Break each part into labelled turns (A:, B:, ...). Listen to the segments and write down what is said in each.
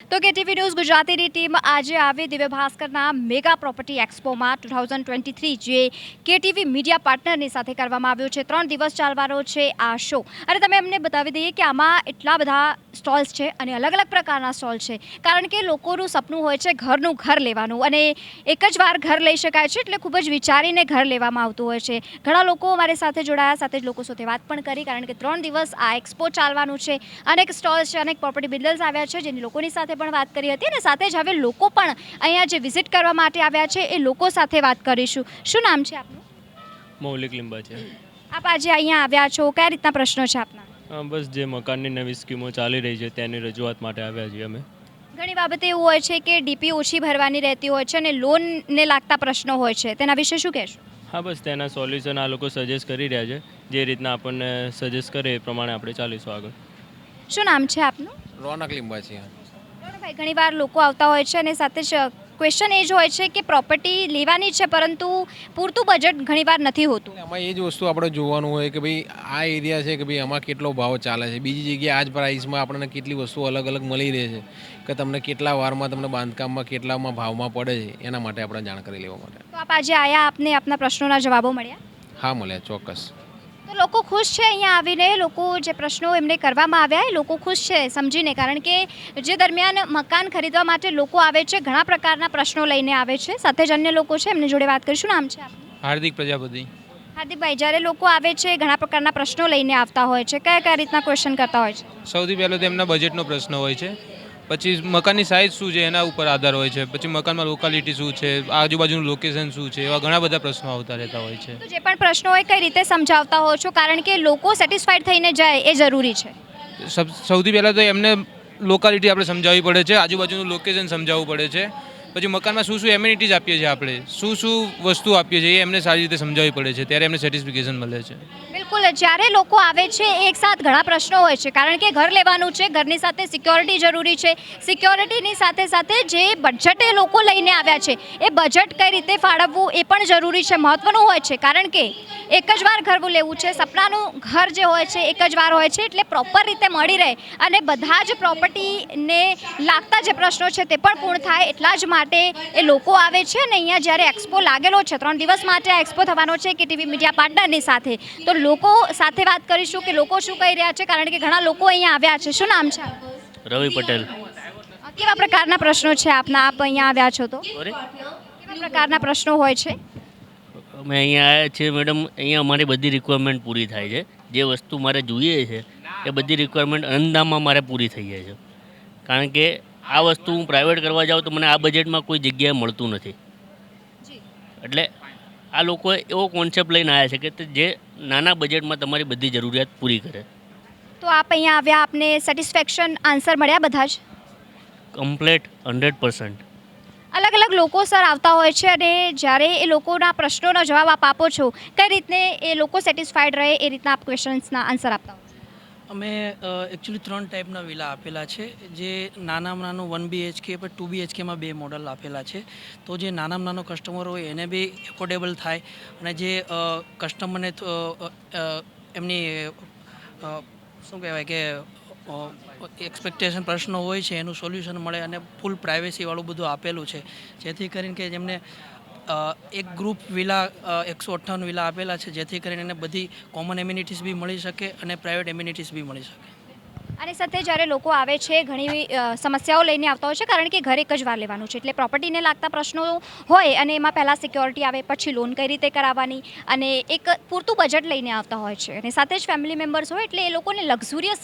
A: તો KTV news ગુજરાતીની team આજે આવી દિવ્ય ભાસ્કરના મેગા પ્રોપર્ટી એક્સપોમાં 2023 જે કેટીવી મીડિયા પાર્ટનરની સાથે કરવામાં આવ્યો છે. 3 દિવસ ચાલવાનો છે આ શો. અને તમે અમને બતાવી દઈએ કે આમાં એટલા બધા સ્ટોલ્સ છે અને અલગ અલગ પ્રકારના સ્ટોલ છે, કારણ કે લોકોનું સપનું હોય છે ઘરનું ઘર લેવાનું, અને એક જ વાર ઘર લઈ શકાય છે એટલે ખૂબ જ વિચારીને ઘર લેવામાં આવતું હોય છે. ઘણા લોકો અમારી સાથે જોડાયા, સાથે જ લોકો સાથે વાત પણ કરી, કારણ કે 3 દિવસ આ એક્સપો ચાલવાનું છે. અનેક સ્ટોલ્સ છે, અનેક પ્રોપર્ટી બિલ્ડર્સ આવ્યા છે, જેની લોકોની સાથે પણ વાત કરી હતી, અને સાથે જ હવે લોકો પણ અહીંયા જે વિઝિટ કરવા માટે આવ્યા છે એ લોકો સાથે વાત કરીશું. શું નામ છે આપનું?
B: મૌલિક લીંબા છે.
A: આપ આજે અહીંયા આવ્યા છો, કયા રીતના પ્રશ્નો છે આપના?
B: બસ જે મકાનની નવી સ્કીમો ચાલી રહી છે તેની રજૂઆત માટે આવ્યા છીએ અમે.
A: ઘણી બાબતે એવું હોય છે કે ડીપી ઓછી ભરવાની રહેતી હોય છે અને લોનને લાગતા પ્રશ્નો હોય છે, તેના વિશે શું કહેશો?
B: હા, બસ તેના સોલ્યુશન આ લોકો સજેસ્ટ કરી રહ્યા છે. જે રીતના આપણને સજેસ્ટ કરે એ પ્રમાણે આપણે ચાલીશું આગળ.
A: શું નામ છે આપનું?
C: રોનક લીંબા છે.
A: ભાઈ, ઘણીવાર લોકો આવતા હોય છે અને સાથે જ ક્વેશ્ચન એ જ હોય છે કે પ્રોપર્ટી લેવાની છે, પરંતુ પૂરતું બજેટ ઘણીવાર નથી હોતું.
C: આમાં એ જ વસ્તુ આપણે જોવાનું હોય કે ભાઈ આ એરિયા છે કે ભાઈ આમાં કેટલો ભાવ ચાલે છે, બીજી જગ્યાએ આ જ પ્રાઇસમાં આપણને કેટલી વસ્તુ અલગ અલગ મળી રહે છે, કે તમને કેટલા વારમાં તમને બાંધકામમાં કેટલામાં ભાવમાં પડે છે, એના માટે આપણે જાણકારી લેવા માટે.
A: તો આપ આજે આયા, આપને આપના પ્રશ્નોના જવાબો મળ્યા?
C: હા, મળ્યા, ચોક્કસ.
A: તો લોકો ખુશ છે અહીંયા આવીને? લોકો જે પ્રશ્નો એમને કરવામાં આવ્યા એ લોકો ખુશ છે સમજીને, કારણ કે જે દરમિયાન મકાન ખરીદવા માટે લોકો આવે છે, ઘણા પ્રકારના પ્રશ્નો લઈને આવે છે. સાથે જ અન્ય લોકો છે, એમની જોડે વાત કરીશું. નામ છે આપનું?
D: હાર્દિક પ્રજાપતિ.
A: હાર્દિકભાઈ, જ્યારે લોકો આવે છે ઘણા પ્રકારના પ્રશ્નો લઈને આવતા હોય છે, કયા કયા રીતના ક્વેશ્ચન કરતા હોય છે?
D: સૌથી પહેલો તો એમના બજેટનો પ્રશ્ન હોય છે, પછી મકાનની સાઇઝ શું છે એના ઉપર આધાર હોય છે, પછી મકાનમાં લોકાલિટી શું છે, આજુબાજુનું લોકેશન શું છે, એવા ઘણા બધા પ્રશ્નો આવતા રહેતા હોય છે.
A: તો જે પણ પ્રશ્નો હોય કઈ રીતે સમજાવતા હો છો, કારણ કે લોકો સેટિસ્ફાઈડ થઈને જાય એ જરૂરી છે.
D: સૌથી પહેલાં તો એમને લોકાલિટી આપણે સમજાવવી પડે છે, આજુબાજુનું લોકેશન સમજાવવું પડે છે, પછી મકાનમાં શું શું એમ્યુનિટીઝ આપીએ છીએ, આપણે શું શું વસ્તુ આપીએ છીએ એ એમને સારી રીતે સમજાવવી પડે છે, ત્યારે એમને સેટિસ્ફિકેશન મળે છે.
A: બિલકુલ, જ્યારે લોકો આવે છે એક સાથ ઘણા પ્રશ્નો હોય છે, કારણ કે ઘર લેવાનું છે, ઘરની સાથે સિક્યોરિટી જરૂરી છે, સિક્યોરિટીની સાથે સાથે જે બજેટ એ લોકો લઈને આવ્યા છે એ બજેટ કઈ રીતે ફાળવવું એ પણ જરૂરી છે, મહત્વનું હોય છે, કારણ કે એક જ વાર ઘર લેવું છે, સપનાનું ઘર જે હોય છે એક જ વાર હોય છે, એટલે પ્રોપર રીતે મળી રહે અને બધા જ પ્રોપર્ટીને લાગતા જે પ્રશ્નો છે તે પણ પૂર્ણ થાય, એટલા જ માટે એ લોકો આવે છે. અને અહીંયા જ્યારે એક્સપો લાગેલો છે, 3 દિવસ માટે આ એક્સપો થવાનો છે કેટીવી મીડિયા પાર્ટનરની સાથે, તો લોકો સાથે વાત કરીશું કે લોકો શું કહી રહ્યા છે, કારણ કે ઘણા લોકો અહીંયા આવ્યા છે. શું નામ છે?
B: રવિ પટેલ.
A: કેવા પ્રકારના પ્રશ્નો છે આપના? આપ અહીંયા આવ્યા છો તો કેવા પ્રકારના પ્રશ્નો હોય છે?
E: અમે અહીંયા આવ્યા છીએ મેડમ, અહીંયા અમારી બધી રિક્વાયરમેન્ટ પૂરી થાય છે. જે વસ્તુ મારે જોઈએ છે એ બધી રિક્વાયરમેન્ટ અંદામાં મારે પૂરી થઈ જાય છે, કારણ કે આ વસ્તુ હું પ્રાઇવેટ કરવા જાઉં તો મને આ બજેટમાં કોઈ જગ્યાએ મળતું નથી. એટલે આ લોકોએ એવો કોન્સેપ્ટ લઈને આવ્યા છે કે જે નાના બજેટમાં તમારી બધી જરૂરિયાત પૂરી કરે.
A: તો આપ અહીંયા આવ્યા, આપને સેટિસ્ફેક્શન આન્સર મળ્યા બધા જ?
E: કમ્પ્લેટ 100%.
A: અલગ અલગ લોકો સર આવતા હોય છે, અને જ્યારે એ લોકોના પ્રશ્નોનો જવાબ આપ આપો છો, કઈ રીતને એ લોકો સેટિસ્ફાઈડ રહે એ રીતના આપ ક્વેશ્ચન્સના આન્સર આપતા હો?
F: અમે એકચ્યુઅલી 3 ટાઈપના વિલા આપેલા છે. જે નાનામાં નાનું 1 BHK પર 2 BHKમાં 2 મોડલ આપેલા છે. તો જે નાનામાં નાનો કસ્ટમર હોય એને બી એફોર્ડેબલ થાય, અને જે કસ્ટમરને એમની શું કહેવાય કે એક્સપેક્ટેશન પ્રશ્નો હોય છે એનું સોલ્યુશન મળે, અને ફૂલ પ્રાઇવેસીવાળું બધું આપેલું છે, જેથી કરીને કે જેમને એક ગ્રુપ વિલા 158 વિલા આપેલા છે, જેથી કરીને એને બધી કોમન એમ્યુનિટીઝ બી મળી શકે અને પ્રાઇવેટ એમ્યુનિટીઝ બી મળી શકે.
A: અને સાથે જ્યારે લોકો આવે છે ઘણી સમસ્યાઓ લઈને આવતા હોય છે, કારણ કે ઘર એક જ વાર લેવાનું છે, એટલે પ્રોપર્ટીને લાગતા પ્રશ્નો હોય, અને એમાં પહેલાં સિક્યોરિટી આવે, પછી લોન કઈ રીતે કરાવવાની, અને એક પૂરતું બજેટ લઈને આવતા હોય છે, અને સાથે જ ફેમિલી મેમ્બર્સ હોય, એટલે એ લોકોને લક્ઝુરિયસ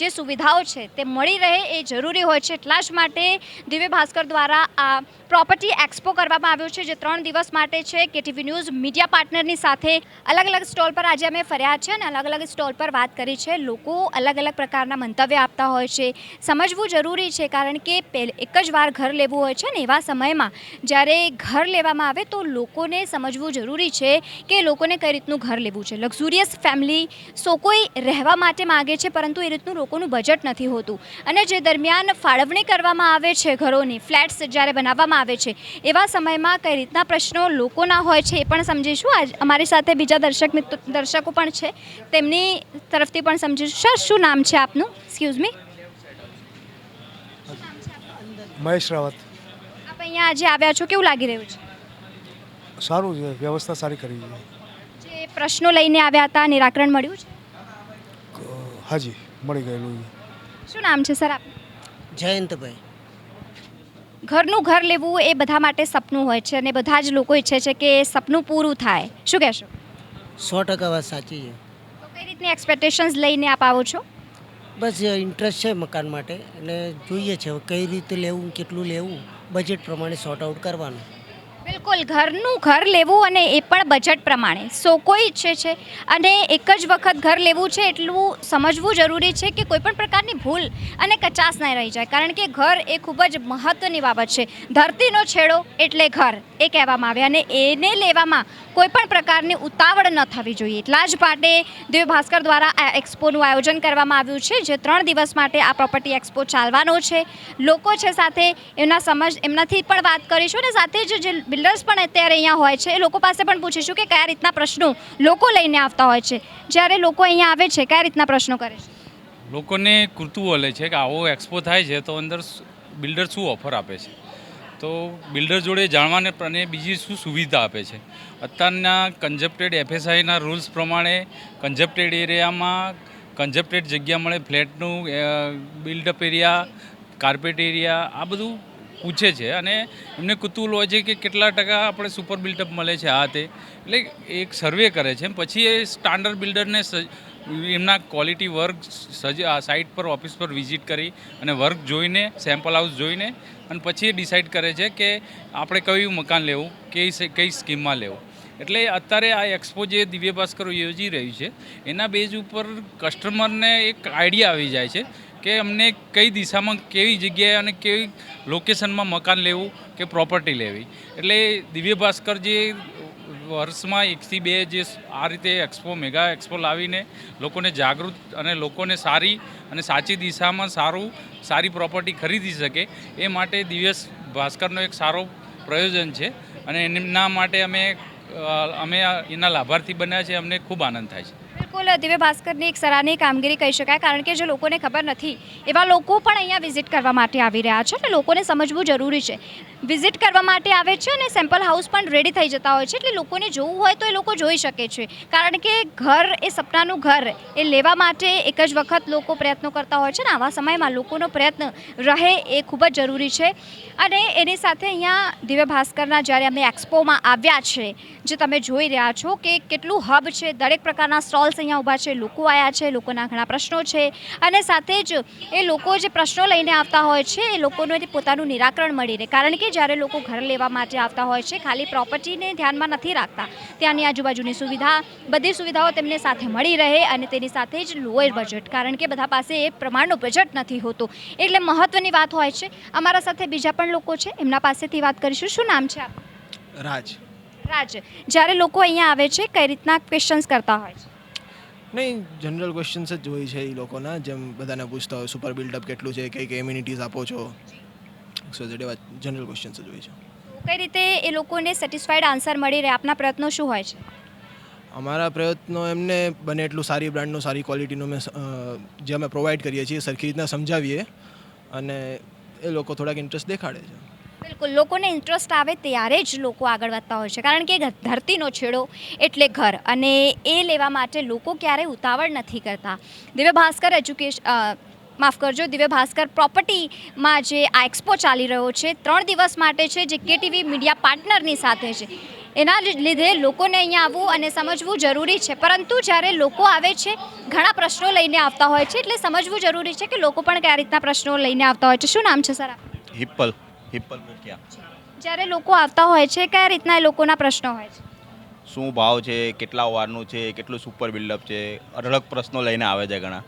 A: જે સુવિધાઓ છે તે મળી રહે એ જરૂરી હોય છે. એટલા જ માટે દિવ્ય ભાસ્કર દ્વારા આ પ્રોપર્ટી એક્સપો કરવામાં આવ્યો છે, જે 3 દિવસ માટે છે. કેટીવી ન્યૂઝ મીડિયા પાર્ટનરની સાથે અલગ અલગ સ્ટોલ પર આજે અમે ફર્યા છે, અને અલગ અલગ સ્ટોલ પર વાત કરી છે. લોકો અલગ અલગ પ્રકારના મંતવ્ય આપતા હોય છે, સમજવું જરૂરી છે, કારણ કે એક જ વાર ઘર લેવું હોય છે, ને એવા સમયમાં જ્યારે ઘર લેવામાં આવે તો લોકોને સમજવું જરૂરી છે કે લોકોને કઈ રીતનું ઘર લેવું છે. લક્ઝુરિયસ ફેમિલી કોઈ રહેવા માટે માગે છે, પરંતુ એ રીતનું લોકોનું બજેટ નથી હોતું, અને જે દરમિયાન ફાળવણી કરવામાં આવે છે ઘરોની, ફ્લેટ્સ જ્યારે બનાવવામાં આવે છે, એવા સમયમાં કઈ રીતના પ્રશ્નો લોકોના હોય છે એ પણ સમજીશું. આજ અમારી સાથે બીજા દર્શકો પણ છે, તેમની તરફથી પણ સમજીશું. સર, શું નામ છે આપનું? Excuse me.
G: મહેશ રાવત.
A: આપ અહીંયા આજે આવ્યા છો, કેવું લાગી રહ્યું છે?
G: સારું છે, વ્યવસ્થા સારી કરી છે.
A: જે પ્રશ્નો લઈને આવ્યા હતા નિરાકરણ મળ્યું છે?
G: હાજી મળી ગયેલું છે.
A: શું નામ છે સર આપ?
H: જયંતભાઈ.
A: ઘરનું ઘર લેવું એ બધા માટે સપનું હોય છે અને બધા જ લોકો ઈચ્છે છે કે એ સપનું પૂરું થાય. શું કહેશો?
H: 100% વાત સાચી છે.
A: તો કઈ રીતની એક્સપેક્ટેશન્સ લઈને આપ આવો છો?
H: બસ ઇન્ટરેસ્ટ છે મકાન માટે એટલે જોઈએ છે હવે કઈ રીતે લેવું, કેટલું લેવું, બજેટ પ્રમાણે સોર્ટ આઉટ કરવાનું.
A: બિલકુલ, ઘરનું ઘર લેવું અને એ પણ બજેટ પ્રમાણે. સો કોઈ ઈચ્છે છે અને એક જ વખત ઘર લેવું છે એટલું સમજવું જરૂરી છે કે કોઈ પણ પ્રકારની ભૂલ અને કચાશ નહીં રહી જાય, કારણ કે ઘર એ ખૂબ જ મહત્ત્વની બાબત છે. ધરતીનો છેડો એટલે ઘર એ કહેવામાં આવે અને એને લેવામાં કોઈ પણ પ્રકારની ઉતાવળ ન થવી જોઈએ. એટલા જ માટે દિવ્ય ભાસ્કર દ્વારા આ એક્સપોનું આયોજન કરવામાં આવ્યું છે, જે 3 દિવસ માટે આ પ્રોપર્ટી એક્સપો ચાલવાનો છે. લોકો છે સાથે એમનાથી પણ વાત કરીશું અને સાથે જ જે બિલ્ડર્સ પણ અત્યારે અહીંયા હોય છે એ લોકો પાસે પણ પૂછીશું કે કયા રીતના પ્રશ્નો લોકો લઈને આવતા હોય છે. જ્યારે લોકો અહીંયા આવે છે કયા રીતના પ્રશ્નો કરે છે?
I: લોકોને કુતૂહલ છે કે આવો એક્સપો થાય છે તો અંદર બિલ્ડર શું ઓફર આપે છે, તો બિલ્ડર જોડે જાણવાને અને બીજી શું સુવિધા આપે છે. અત્યારના કન્જેપ્ટેડ એફએસઆઈના રૂલ્સ પ્રમાણે કન્જેપ્ટેડ એરિયામાં કન્જેપ્ટેડ જગ્યા મળે, ફ્લેટનું બિલ્ડઅપ એરિયા, કાર્પેટ એરિયા, આ બધું પૂછે છે અને એમને કુતૂહલ હોય છે કે કેટલા ટકા આપણે સુપર બિલ્ડઅપ મળે છે. આ તે એટલે એક સર્વે કરે છે, પછી એ સ્ટાન્ડર્ડ બિલ્ડરને એમના ક્વોલિટી વર્ક સાઇટ પર ઓફિસ પર વિઝિટ કરી અને વર્ક જોઈને, સેમ્પલ હાઉસ જોઈને અને પછી એ ડિસાઇડ કરે છે કે આપણે કયું મકાન લેવું, કઈ સ્કીમમાં લેવું. એટલે અત્યારે આ એક્સપો જે દિવ્ય ભાસ્કર યોજી રહ્યું છે એના બેઝ ઉપર કસ્ટમરને એક આઈડિયા આવી જાય છે કે અમને કઈ દિશામાં, કેવી જગ્યાએ અને કેવી લોકેશનમાં મકાન લેવું કે પ્રોપર્ટી લેવી. એટલે દિવ્ય ભાસ્કર જે વર્ષમાં 1 થી 2 જે આ રીતે એક્સપો, મેગા એક્સપો લાવીને લોકોને જાગૃત અને લોકોને સારી અને સાચી દિશામાં સારી પ્રોપર્ટી ખરીદી શકે એ માટે દિવ્ય ભાસ્કરનો એક સારો પ્રયોજન છે અને એમના માટે અમે એના લાભાર્થી બન્યા છે. અમને ખૂબ આનંદ થાય છે.
A: બિલકુલ, દિવ્ય ભાસ્કરની એક સરાહનીય કામગીરી કહી શકાય, કારણ કે જે લોકોને ખબર નથી એવા લોકો પણ અહીંયા વિઝિટ કરવા માટે આવી રહ્યા છે અને લોકોને સમજવું જરૂરી છે. વિઝિટ કરવા માટે આવે છે અને સેમ્પલ હાઉસ પણ રેડી થઈ જતા હોય છે, એટલે લોકોને જોવું હોય તો એ લોકો જોઈ શકે છે, કારણ કે ઘર એ સપનાનું ઘર એ લેવા માટે એક જ વખત લોકો પ્રયત્નો કરતા હોય છે ને આવા સમયમાં લોકોનો પ્રયત્ન રહે એ ખૂબ જ જરૂરી છે. અને એની સાથે અહીંયા દિવ્ય ભાસ્કરના જ્યારે અમે એક્સપોમાં આવ્યા છે, જે તમે જોઈ રહ્યા છો કે કેટલું હબ છે, દરેક પ્રકારના સ્ટોલ્સ અહીંયા ઊભા છે, લોકો આવ્યા છે, લોકોના ઘણા પ્રશ્નો છે અને સાથે જ એ લોકો જે પ્રશ્નો લઈને આવતા હોય છે એ લોકોને પોતાનું નિરાકરણ મળી રહે. કારણ કે જ્યારે લોકો ઘર લેવા માટે આવતા હોય છે ખાલી પ્રોપર્ટીને ધ્યાનમાં નથી રાખતા, ત્યાંની આજુબાજુની સુવિધા, બધી સુવિધાઓ તેમને સાથે મળી રહે અને તેની સાથે જ લોઅર બજેટ, કારણ કે બધા પાસે એ પ્રમાણનું બજેટ નથી હોતું, એટલે મહત્ત્વની વાત હોય છે. અમારા સાથે બીજા પણ લોકો છે, એમના પાસેથી વાત કરીશું. શું નામ છે આપ?
J: રાજ.
A: રાજ, જ્યારે લોકો અહીંયા આવે છે કઈ રીતના ક્વેશ્ચન્સ કરતા હોય છે?
J: નહીં, જનરલ ક્વેશ્ચન્સ જ હોય છે એ લોકોના, જેમ બધાને પૂછતા હોય સુપર બિલ્ડઅપ કેટલું છે, કઈ કઈ એમ્યુનિટીઝ આપો છો, સો જેટ એવા જનરલ ક્વેશ્ચન્સ જ હોય છે.
A: કઈ રીતે એ લોકોને સેટિસ્ફાઈડ આન્સર મળી રહે, આપના પ્રયત્નો શું હોય છે?
J: અમારા પ્રયત્નો એમને બને એટલું સારી બ્રાન્ડનું, સારી ક્વોલિટીનું જે અમે પ્રોવાઈડ કરીએ છીએ સરખી રીતના સમજાવીએ અને એ લોકો થોડાક ઇન્ટરેસ્ટ દેખાડે છે.
A: બિલકુલ, લોકોને ઇન્ટરેસ્ટ આવે ત્યારે જ લોકો આગળ વધતા હોય છે, કારણ કે ધરતીનો છેડો એટલે ઘર અને એ લેવા માટે લોકો ક્યારેય ઉતાવળ નથી કરતા. દિવ્ય ભાસ્કર માફ કરજો, દિવ્ય ભાસ્કર પ્રોપર્ટીમાં જે આ એક્સપો ચાલી રહ્યો છે 3 દિવસ માટે છે, જે કેટીવી મીડિયા પાર્ટનરની સાથે છે, એના લીધે લોકોને અહીંયા આવવું અને સમજવું જરૂરી છે. પરંતુ જ્યારે લોકો આવે છે ઘણા પ્રશ્નો લઈને આવતા હોય છે, એટલે સમજવું જરૂરી છે કે લોકો પણ કયા રીતના પ્રશ્નો લઈને આવતા હોય છે. શું નામ છે સર આપ?
K: હિપ્પલ મુખિયા.
A: જ્યારે લોકો આવતા હોય છે કયા રીતના એ લોકોના પ્રશ્નો હોય છે?
K: શું ભાવ છે, કેટલા વારનું છે, કેટલું સુપર બિલ્ડઅપ છે, અઢળક પ્રશ્નો લઈને આવે છે ઘણા.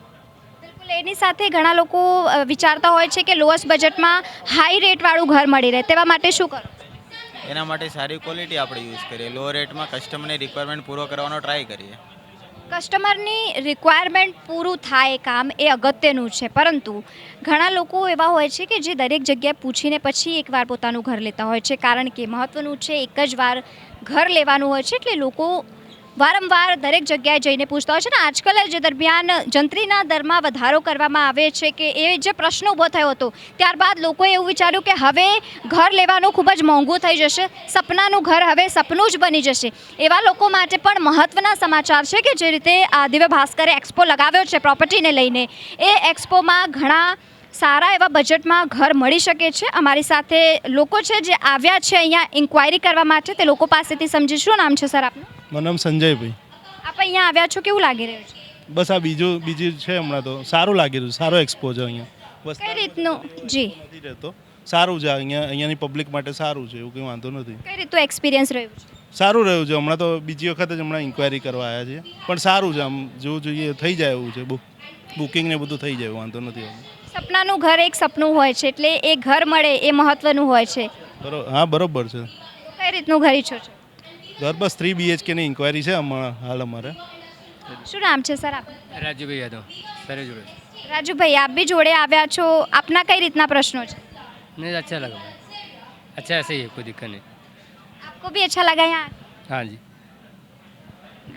A: બિલકુલ, એની સાથે ઘણા લોકો વિચારતા હોય છે કે લોએસ્ટ બજેટમાં હાઈ રેટવાળું ઘર મળી રહે, તેવા માટે શું કરો?
L: એના માટે સારી ક્વોલિટી આપણે યુઝ કરીએ, લો રેટમાં કસ્ટમરની રિક્વાયરમેન્ટ પૂરો કરવાનો ટ્રાય કરીએ.
A: કસ્ટમરની રિક્વાયરમેન્ટ પૂરું થાય કામ એ અગત્યનું છે, પરંતુ ઘણા લોકો એવા હોય છે કે જે દરેક જગ્યાએ પૂછીને પછી એકવાર પોતાનું ઘર લેતા હોય છે, કારણ કે મહત્ત્વનું છે એક જ વાર ઘર લેવાનું હોય છે, એટલે લોકો વારંવાર દરેક જગ્યાએ જઈને પૂછતા હોય છે ને આજકાલ જે દરમિયાન જંત્રીના દરમાં વધારો કરવામાં આવે છે કે એ જે પ્રશ્ન ઊભો થયો હતો ત્યારબાદ લોકોએ એવું વિચાર્યું કે હવે ઘર લેવાનું ખૂબ જ મોંઘું થઈ જશે, સપનાનું ઘર હવે સપનું જ બની જશે. એવા લોકો માટે પણ મહત્ત્વના સમાચાર છે કે જે રીતે દિવ્ય ભાસ્કરે એક્સપો લગાવ્યો છે પ્રોપર્ટીને લઈને, એ એક્સપોમાં ઘણા સારા એવા બજેટમાં ઘર મળી શકે છે. અમારી સાથે લોકો છે જે આવ્યા છે અહીંયા ઇન્ક્વાયરી કરવા માટે, તે લોકો પાસેથી સમજીશું. શું નામ છે સર આપનું?
M: મારું નામ સંજયભાઈ.
A: આપ અહીંયા આવ્યા છો, કેવું લાગી રહ્યું છે?
M: બસ આ બીજું છે હમણાં તો સારું લાગી રહ્યું, સારો એક્સપો છે અહીંયા. બસ
A: કઈ રીતનું? જી,
M: નથી રહેતો, સારું છે અહીંયાની પબ્લિક માટે સારું છે, એવું કંઈ વાંધો નથી.
A: કઈ રીતનું એક્સપિરિયન્સ રહ્યું છે?
M: સારું રહ્યું છે. હમણાં તો બીજી વખત જ હમણાં ઇન્ક્વાયરી કરવા આવ્યા છીએ, પણ સારું છે. આમ જેવું જોઈએ થઈ જાય એવું છે. બુકિંગ ને બધું થઈ જાય, વાંધો નથી.
A: સપનાનું ઘર એક સપનું હોય છે, એટલે એ ઘર મળે એ મહત્વનું હોય છે.
M: હા બરોબર છે.
A: કઈ રીતનું ઘર ઈચ્છો છો?
M: ઘર બસ 3 BHK ની ઇન્ક્વાયરી છે હાલ અમારે.
A: શું નામ છે સર આપનું?
N: રાજુભાઈ યાદવ. સર જોડે.
A: રાજુભાઈ, આપ બી જોડે આવ્યા છો, આપના કઈ રીતના પ્રશ્નો છે?
N: नहीं अच्छा लगा भाई, अच्छा ऐसे ही है, कोई दिक्कत नहीं.
A: આપકો બી અચ્છા લગા યહાં?
N: हाँ जी.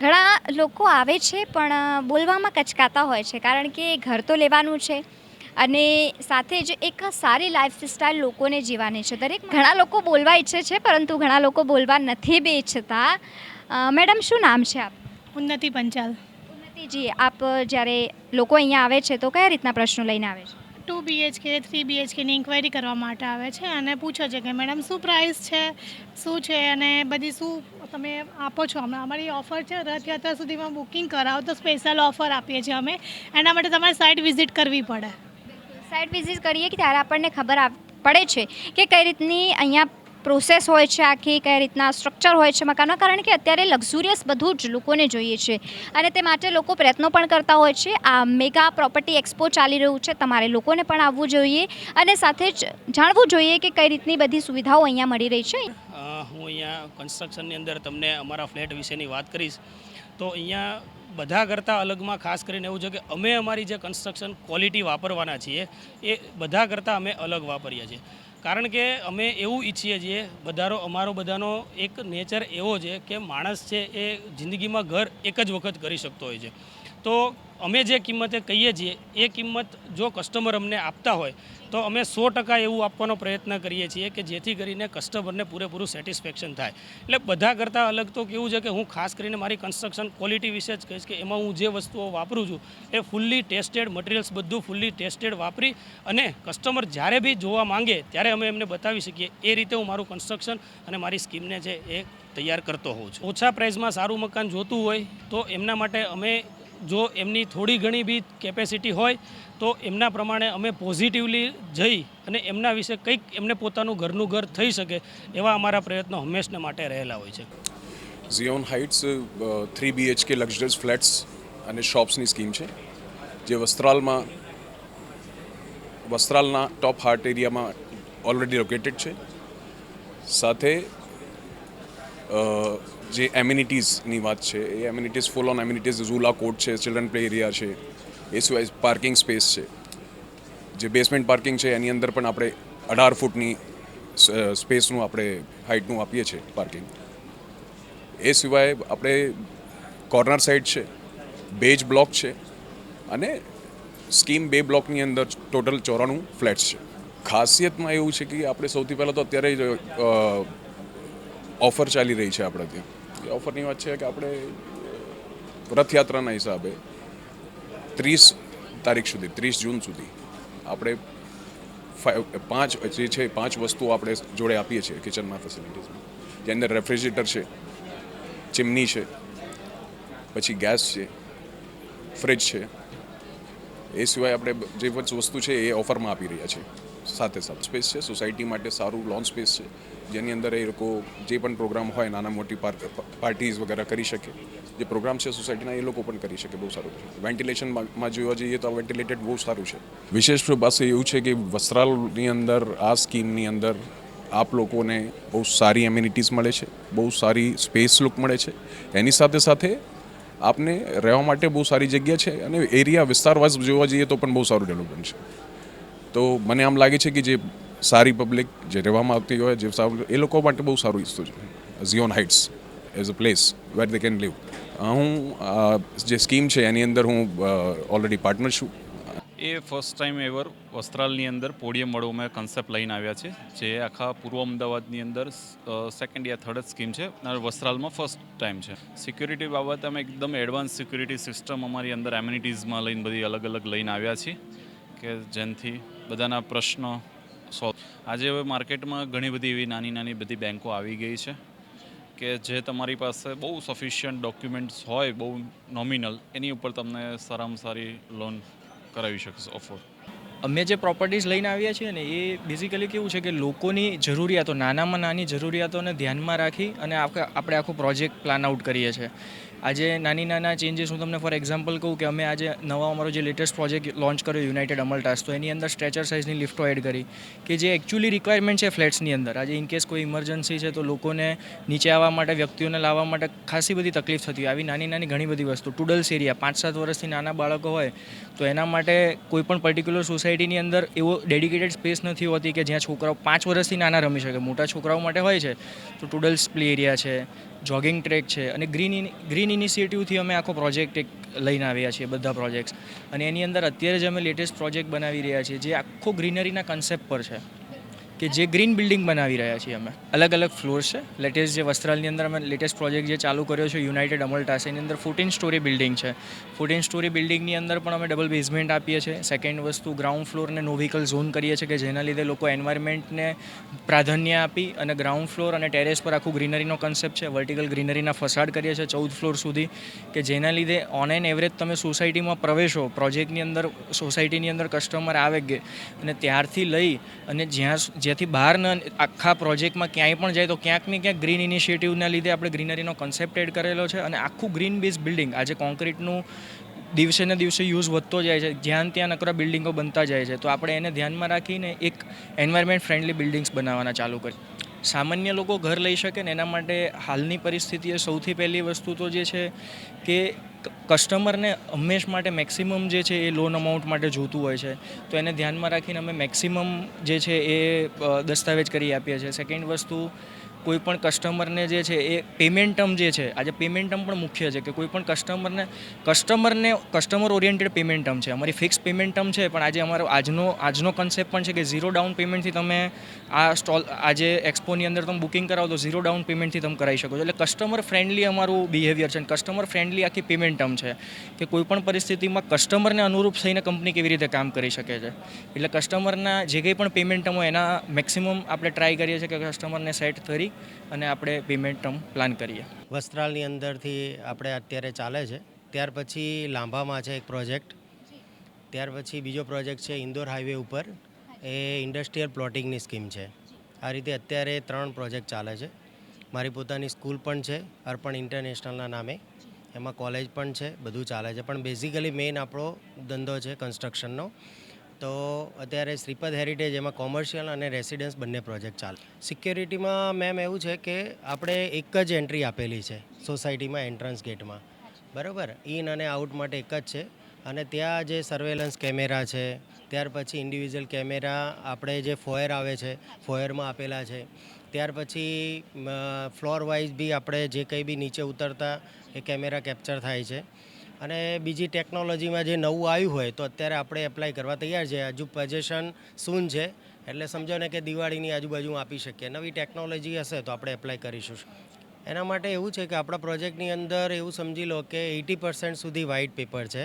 A: ઘણા લોકો આવે છે પણ બોલવામાં કચકાતા હોય છે, કારણ કે ઘર તો લેવાનું છે અને સાથે જ એક સારી લાઈફસ્ટાઈલ લોકોને જીવવાની છે. ઘણા લોકો બોલવા ઈચ્છે છે પરંતુ ઘણા લોકો બોલવા નથી બી ઈચ્છતા. મેડમ, શું નામ છે આપ?
O: ઉન્નતિ પંચાલ.
A: ઉન્નતિજી, આપ જ્યારે લોકો અહીંયા આવે છે તો કયા રીતના પ્રશ્નો લઈને આવે છે?
O: 2 BHK 3 BHKની ઇન્ક્વાયરી કરવા માટે આવે છે અને પૂછો છે કે મેડમ શું પ્રાઇસ છે, શું છે અને બધી શું તમે આપો છો. અમારી ઓફર છે રથયાત્રા સુધીમાં બુકિંગ કરાવો તો સ્પેશિયલ ઓફર આપીએ છીએ અમે. એના માટે તમારે સાઇટ વિઝિટ કરવી પડે.
A: સાઇટ વિઝિટ કરીએ કે ત્યારે આપણને ખબર પડે છે કે કઈ રીતની અહીંયા પ્રોસેસ હોય છે, આખી કઈ રીતના સ્ટ્રક્ચર હોય છે મકાનનો, કારણ કે અત્યારે લક્ઝુરિયસ બધું જ લોકોને જોઈએ છે અને તે માટે લોકો પ્રયત્નો પણ કરતા હોય છે. આ મેગા પ્રોપર્ટી એક્સપો ચાલી રહ્યું છે, તમારે લોકોને પણ આવવું જોઈએ અને સાથે જ જાણવું જોઈએ કે કઈ રીતની બધી સુવિધાઓ અહીંયા મળી રહી છે.
P: હું અહીંયા કન્સ્ટ્રક્શનની અંદર તમને અમારા ફ્લેટ વિશેની વાત કરીશ તો અહીંયા બધા કરતાં અલગમાં ખાસ કરીને એવું છે કે અમે અમારી જે કન્સ્ટ્રક્શન ક્વોલિટી વાપરવાના છીએ એ બધા કરતાં અમે અલગ વાપરીએ છીએ, કારણ કે અમે એવું ઈચ્છીએ છીએ અમારો બધાનો એક નેચર એવો છે કે માણસ છે એ જિંદગીમાં ઘર એક જ વખત કરી શકતો હોય છે. તો અમે જે કિંમતે કહીએ છીએ એ કિંમત જો કસ્ટમર અમને આપતા હોય તો અમે 100% એવું આપવાનો પ્રયત્ન કરીએ છીએ કે જેથી કરીને કસ્ટમરને પૂરેપૂરું સેટિસ્ફેક્શન થાય. એટલે બધા કરતાં અલગ તો કેવું છે કે હું ખાસ કરીને મારી કન્સ્ટ્રક્શન ક્વોલિટી વિશે જ કહીશ કે એમાં હું જે વસ્તુઓ વાપરું છું એ ફૂલ્લી ટેસ્ટેડ મટીરિયલ્સ, બધું ફૂલ્લી ટેસ્ટેડ વાપરી અને કસ્ટમર જ્યારે બી જોવા માંગે ત્યારે અમે એમને બતાવી શકીએ એ રીતે હું મારું કન્સ્ટ્રક્શન અને મારી સ્કીમને છે એ તૈયાર કરતો હોઉં છું. ઓછા પ્રાઇસમાં સારું મકાન જોતું હોય તો એમના માટે અમે જો એમની થોડી ઘણી બી કેપેસિટી હોય તો એમના પ્રમાણે અમે પોઝિટિવલી જઈ અને એમના વિશે કંઈક એમને પોતાનું ઘરનું ઘર થઈ શકે એવા અમારા પ્રયત્નો હંમેશને માટે રહેલા હોય છે.
Q: Zion Heights 3 BHK luxuries flats અને શોપ્સની સ્કીમ છે જે વસ્ત્રાલના ટોપ હાર્ટ એરિયામાં ઓલરેડી લોકેટેડ છે. સાથે જે એમ્યુનિટીઝની વાત છે એ એમ્યુનિટીઝ ફૂલ ઓન એમ્યુનિટીઝ ઝૂલા કોર્ટ છે, ચિલ્ડ્રન પ્લે એરિયા છે, એ સિવાય પાર્કિંગ સ્પેસ છે. જે બેસમેન્ટ પાર્કિંગ છે એની અંદર પણ આપણે 18 ફૂટની સ્પેસનું આપણે હાઇટનું આપીએ છીએ પાર્કિંગ. એ સિવાય આપણે કોર્નર સાઇડ છે, બેજ બ્લોક છે અને સ્કીમ 2 બ્લોકની અંદર ટોટલ 94 ફ્લેટ્સ છે. ખાસિયતમાં એવું છે કે આપણે સૌથી પહેલાં તો અત્યારે ઓફર ચાલી રહી છે આપણે ત્યાં. એ ઓફરની વાત છે કે આપણે રથયાત્રાના હિસાબે 30 તારીખ સુધી 30 જૂન સુધી આપણે 5 વસ્તુઓ આપણે જોડે આપીએ છીએ કિચનમાં ફેસિલિટીઝમાં. જેની અંદર રેફ્રિજરેટર છે, ચીમની છે, પછી ગેસ છે, ફ્રિજ છે. એ સિવાય આપણે જે વસ્તુ છે એ ઓફરમાં આપી રહ્યા છીએ. સાથે સ્પેસ છે સોસાયટી માટે, સારું લોન સ્પેસ છે જેની અંદર એ લોકો જે પણ પ્રોગ્રામ હોય નાના મોટી પાર્ટીઝ વગેરે કરી શકે. જે પ્રોગ્રામ છે સોસાયટીના એ લોકો પણ કરી શકે. બહુ સારું છે. વેન્ટિલેશનમાં જોવા જઈએ તો વેન્ટિલેટેડ બહુ સારું છે. વિશેષ પાસે એવું છે કે વસ્ત્રાલની અંદર આ સ્કીમની અંદર આપ લોકોને બહુ સારી એમ્યુનિટીઝ મળે છે, બહુ સારી સ્પેસ લુક મળે છે. એની સાથે સાથે આપને રહેવા માટે બહુ સારી જગ્યા છે અને એરિયા વિસ્તાર વાઇઝ જોવા જઈએ તો પણ બહુ સારું ડેવલપમેન્ટ છે. તો મને આમ લાગે છે કે જે સારી પબ્લિક જે રહેવામાં આવતી હોય જે એ લોકો માટે બહુ સારું ઈચ્છતું છે Zion Heights as a place where they can live. હું જે સ્કીમ છે એની અંદર હું ઓલરેડી પાર્ટનર છું.
I: એ ફર્સ્ટ ટાઈમ એવર વસ્ત્રાલની અંદર પોડિયમ વાળો અમે કન્સેપ્ટ લઈને આવ્યા છે, જે આખા પૂર્વ અમદાવાદની અંદર સેકન્ડ યા થર્ડ જ સ્કીમ છે અને વસ્ત્રાલમાં ફર્સ્ટ ટાઈમ છે. સિક્યુરિટી બાબતે અમે એકદમ એડવાન્સ સિક્યુરિટી સિસ્ટમ અમારી અંદર એમ્યુનિટીઝમાં લઈને બધી અલગ અલગ લઈને આવ્યા છીએ કે જેનાથી બધાના પ્રશ્નો સોલ્વ. આજે હવે માર્કેટમાં ઘણી બધી એવી નાની નાની બધી બેન્કો આવી ગઈ છે કે જે તમારી પાસે બહુ સફિશિયન્ટ ડોક્યુમેન્ટ્સ હોય, બહુ નોમિનલ, એની ઉપર તમને સારામાં સારી લોન કરાવી શકશે ઓફર.
R: અમે જે પ્રોપર્ટીઝ લઈને આવ્યા છીએ ને એ બેઝિકલી કેવું છે કે લોકોની જરૂરિયાતો, નાનામાં નાની જરૂરિયાતોને ધ્યાનમાં રાખી અને આપણે આખો પ્રોજેક્ટ પ્લાન આઉટ કરીએ છીએ. આજે નાના ચેન્જીસ હું તમને ફોર એક્ઝામ્પલ કહું કે અમે આજે નવા અમારો જે લેટેસ્ટ પ્રોજેક્ટ લોન્ચ કર્યો યુનાઇટેડ અમલટાસ, તો એની અંદર સ્ટ્રેચર સાઇઝની લિફ્ટો એડ કરી કે જે એકચ્યુઅલી રિક્વાયરમેન્ટ છે ફ્લેટ્સની અંદર. આજે ઇનકેસ કોઈ ઇમરજન્સી છે તો લોકોને નીચે આવવા માટે, વ્યક્તિઓને લાવવા માટે ખાસી બધી તકલીફ થતી હોય. આવી નાની ઘણી બધી વસ્તુ. ટુડલ્સ એરિયા, 5-7 વર્ષથી નાના બાળકો હોય તો એના માટે કોઈ પણ પર્ટિક્યુલર સોસાયટીની અંદર એવો ડેડિકેટેડ સ્પેસ નથી હોતી કે જ્યાં છોકરાઓ 5 વર્ષથી નાના રમી શકે. મોટા છોકરાઓ માટે હોય છે તો ટુડલ્સ પ્લે એરિયા છે, જોગિંગ ટ્રેક છે અને ગ્રીન ઇનિશિયેટિવથી અમે આખો પ્રોજેક્ટ એક લઈને આવ્યા છીએ, બધા પ્રોજેક્ટ્સ. અને એની અંદર અત્યારે જ અમે લેટેસ્ટ પ્રોજેક્ટ બનાવી રહ્યા છીએ જે આખો ગ્રીનરીના કન્સેપ્ટ પર છે કે જે ગ્રીન બિલ્ડિંગ બનાવી રહ્યા છીએ અમે. અલગ અલગ ફ્લોર્સ છે. લેટેસ્ટ જે વસ્ત્રાલની અંદર અમે લેટેસ્ટ પ્રોજેક્ટ જે ચાલુ કર્યો છે યુનાઇટેડ અમલટાસ, એની અંદર 14 સ્ટોરી બિલ્ડિંગ છે. 14 સ્ટોરી બિલ્ડિંગની અંદર પણ અમે ડબલ બેઝમેન્ટ આપીએ છીએ. સેકન્ડ વસ્તુ, ગ્રાઉન્ડ ફ્લોરને નો વ્હીકલ ઝોન કરીએ છીએ કે જેના લીધે લોકો એન્વાયરમેન્ટને પ્રાધાન્ય આપી અને ગ્રાઉન્ડ ફ્લોર અને ટેરેસ પર આખું ગ્રીનરીનો કન્સેપ્ટ છે. વર્ટિકલ ગ્રીનરીના ફસાડ કરીએ છીએ 14 ફ્લોર સુધી કે જેના લીધે ઓન એન એવરેજ તમે સોસાયટીમાં પ્રવેશો, પ્રોજેક્ટની અંદર સોસાયટીની અંદર કસ્ટમર આવે અને ત્યારથી લઈ અને જ્યાંથી બહારના આખા પ્રોજેક્ટમાં ક્યાંય પણ જાય તો ક્યાંક ને ક્યાંક ગ્રીન ઇનિશિયેટિવના લીધે આપણે ગ્રીનરીનો કન્સેપ્ટ એડ કરેલો છે. અને આખું ગ્રીન બેઝ બિલ્ડિંગ, આજે કોન્ક્રીટનું દિવસે ને દિવસે યુઝ વધતો જાય છે, જ્યાં ત્યાં નકરા બિલ્ડિંગો બનતા જાય છે, તો આપણે એને ધ્યાનમાં રાખીને એક એન્વાયરમેન્ટ ફ્રેન્ડલી બિલ્ડિંગ્સ બનાવવાના ચાલુ કરી. સામાન્ય લોકો ઘર લઈ શકે ને એના માટે હાલની પરિસ્થિતિએ સૌથી પહેલી વસ્તુ તો જે છે કે કસ્ટમરને હંમેશ માટે મેક્સિમમ જે છે એ લોન અમાઉન્ટ માટે જોતું હોય છે, તો એને ધ્યાનમાં રાખીને અમે મેક્સિમમ જે છે એ દસ્તાવેજ કરી આપીએ છીએ. સેકન્ડ વસ્તુ, કોઈ પણ કસ્ટમરને જે છે એ પેમેન્ટ ટર્મ જે છે, આજે પેમેન્ટ ટર્મ પણ મુખ્ય છે કે કોઈ પણ કસ્ટમર ઓરિએન્ટેડ પેમેન્ટ ટર્મ છે. અમારી ફિક્સ પેમેન્ટ ટર્મ છે, પણ આજે અમારો આજનો કન્સેપ્ટ પણ છે કે 0 ડાઉન પેમેન્ટથી તમે આ સ્ટોલ આજે એક્સપોની અંદર તમે બુકિંગ કરાવો તો 0 ડાઉન પેમેન્ટથી તમે કરાવી શકો છો. એટલે કસ્ટમર ફ્રેન્ડલી અમારું બિહેવિયર છે અને કસ્ટમર ફ્રેન્ડલી આખી પેમેન્ટ ટર્મ છે કે કોઈ પણ પરિસ્થિતિમાં કસ્ટમરને અનુરૂપ થઈને કંપની કેવી રીતે કામ કરી શકે છે. એટલે કસ્ટમરના જે કંઈ પણ પેમેન્ટ ટર્મ હોય એના મેક્સિમમ આપણે ટ્રાય કરીએ છીએ કે કસ્ટમરને સેટ કરી અને આપણે પેમેન્ટ ટર્મ પ્લાન કરીએ.
H: વસ્ત્રાલની અંદરથી આપણે અત્યારે ચાલે છે. ત્યાર પછી લાંભામાં છે એક પ્રોજેક્ટ. ત્યાર પછી બીજો પ્રોજેક્ટ છે ઇન્દોર હાઈવે ઉપર, એ ઇન્ડસ્ટ્રીયલ પ્લોટિંગની સ્કીમ છે. આ રીતે અત્યારે 3 પ્રોજેક્ટ ચાલે છે. મારી પોતાની સ્કૂલ પણ છે અર્પણ ઇન્ટરનેશનલના નામે, એમાં કોલેજ પણ છે, બધું ચાલે છે. પણ બેઝિકલી મેઇન આપણો ધંધો છે કન્સ્ટ્રક્શનનો. તો અત્યારે શ્રીપદ હેરિટેજ, એમાં કોમર્શિયલ અને રેસિડન્સ બંને પ્રોજેક્ટ ચાલે. સિક્યોરિટીમાં મેમ એવું છે કે આપણે એક જ એન્ટ્રી આપેલી છે સોસાયટીમાં, એન્ટ્રન્સ ગેટમાં, બરાબર, ઇન અને આઉટ માટે એક જ છે. અને ત્યાં જે સર્વેલન્સ કેમેરા છે, ત્યાર પછી ઇન્ડિવિજ્યુઅલ કેમેરા આપણે જે ફોયર આવે છે ફોયરમાં આપેલા છે. ત્યાર પછી ફ્લોર વાઇઝ બી આપણે જે કંઈ બી નીચે ઉતરતા એ કેમેરા કેપ્ચર થાય છે. અને બીજી ટેકનોલોજીમાં જે નવું આવ્યું હોય તો અત્યારે આપણે એપ્લાય કરવા તૈયાર છે. હજુ પોઝેશન સૂન છે, એટલે સમજો ને કે દિવાળીની આજુબાજુ આપી શકીએ. નવી ટેકનોલોજી હશે તો આપણે એપ્લાય કરીશું. એના માટે એવું છે કે આપણા પ્રોજેક્ટની અંદર એવું સમજી લો કે 80% સુધી વ્હાઇટ પેપર છે,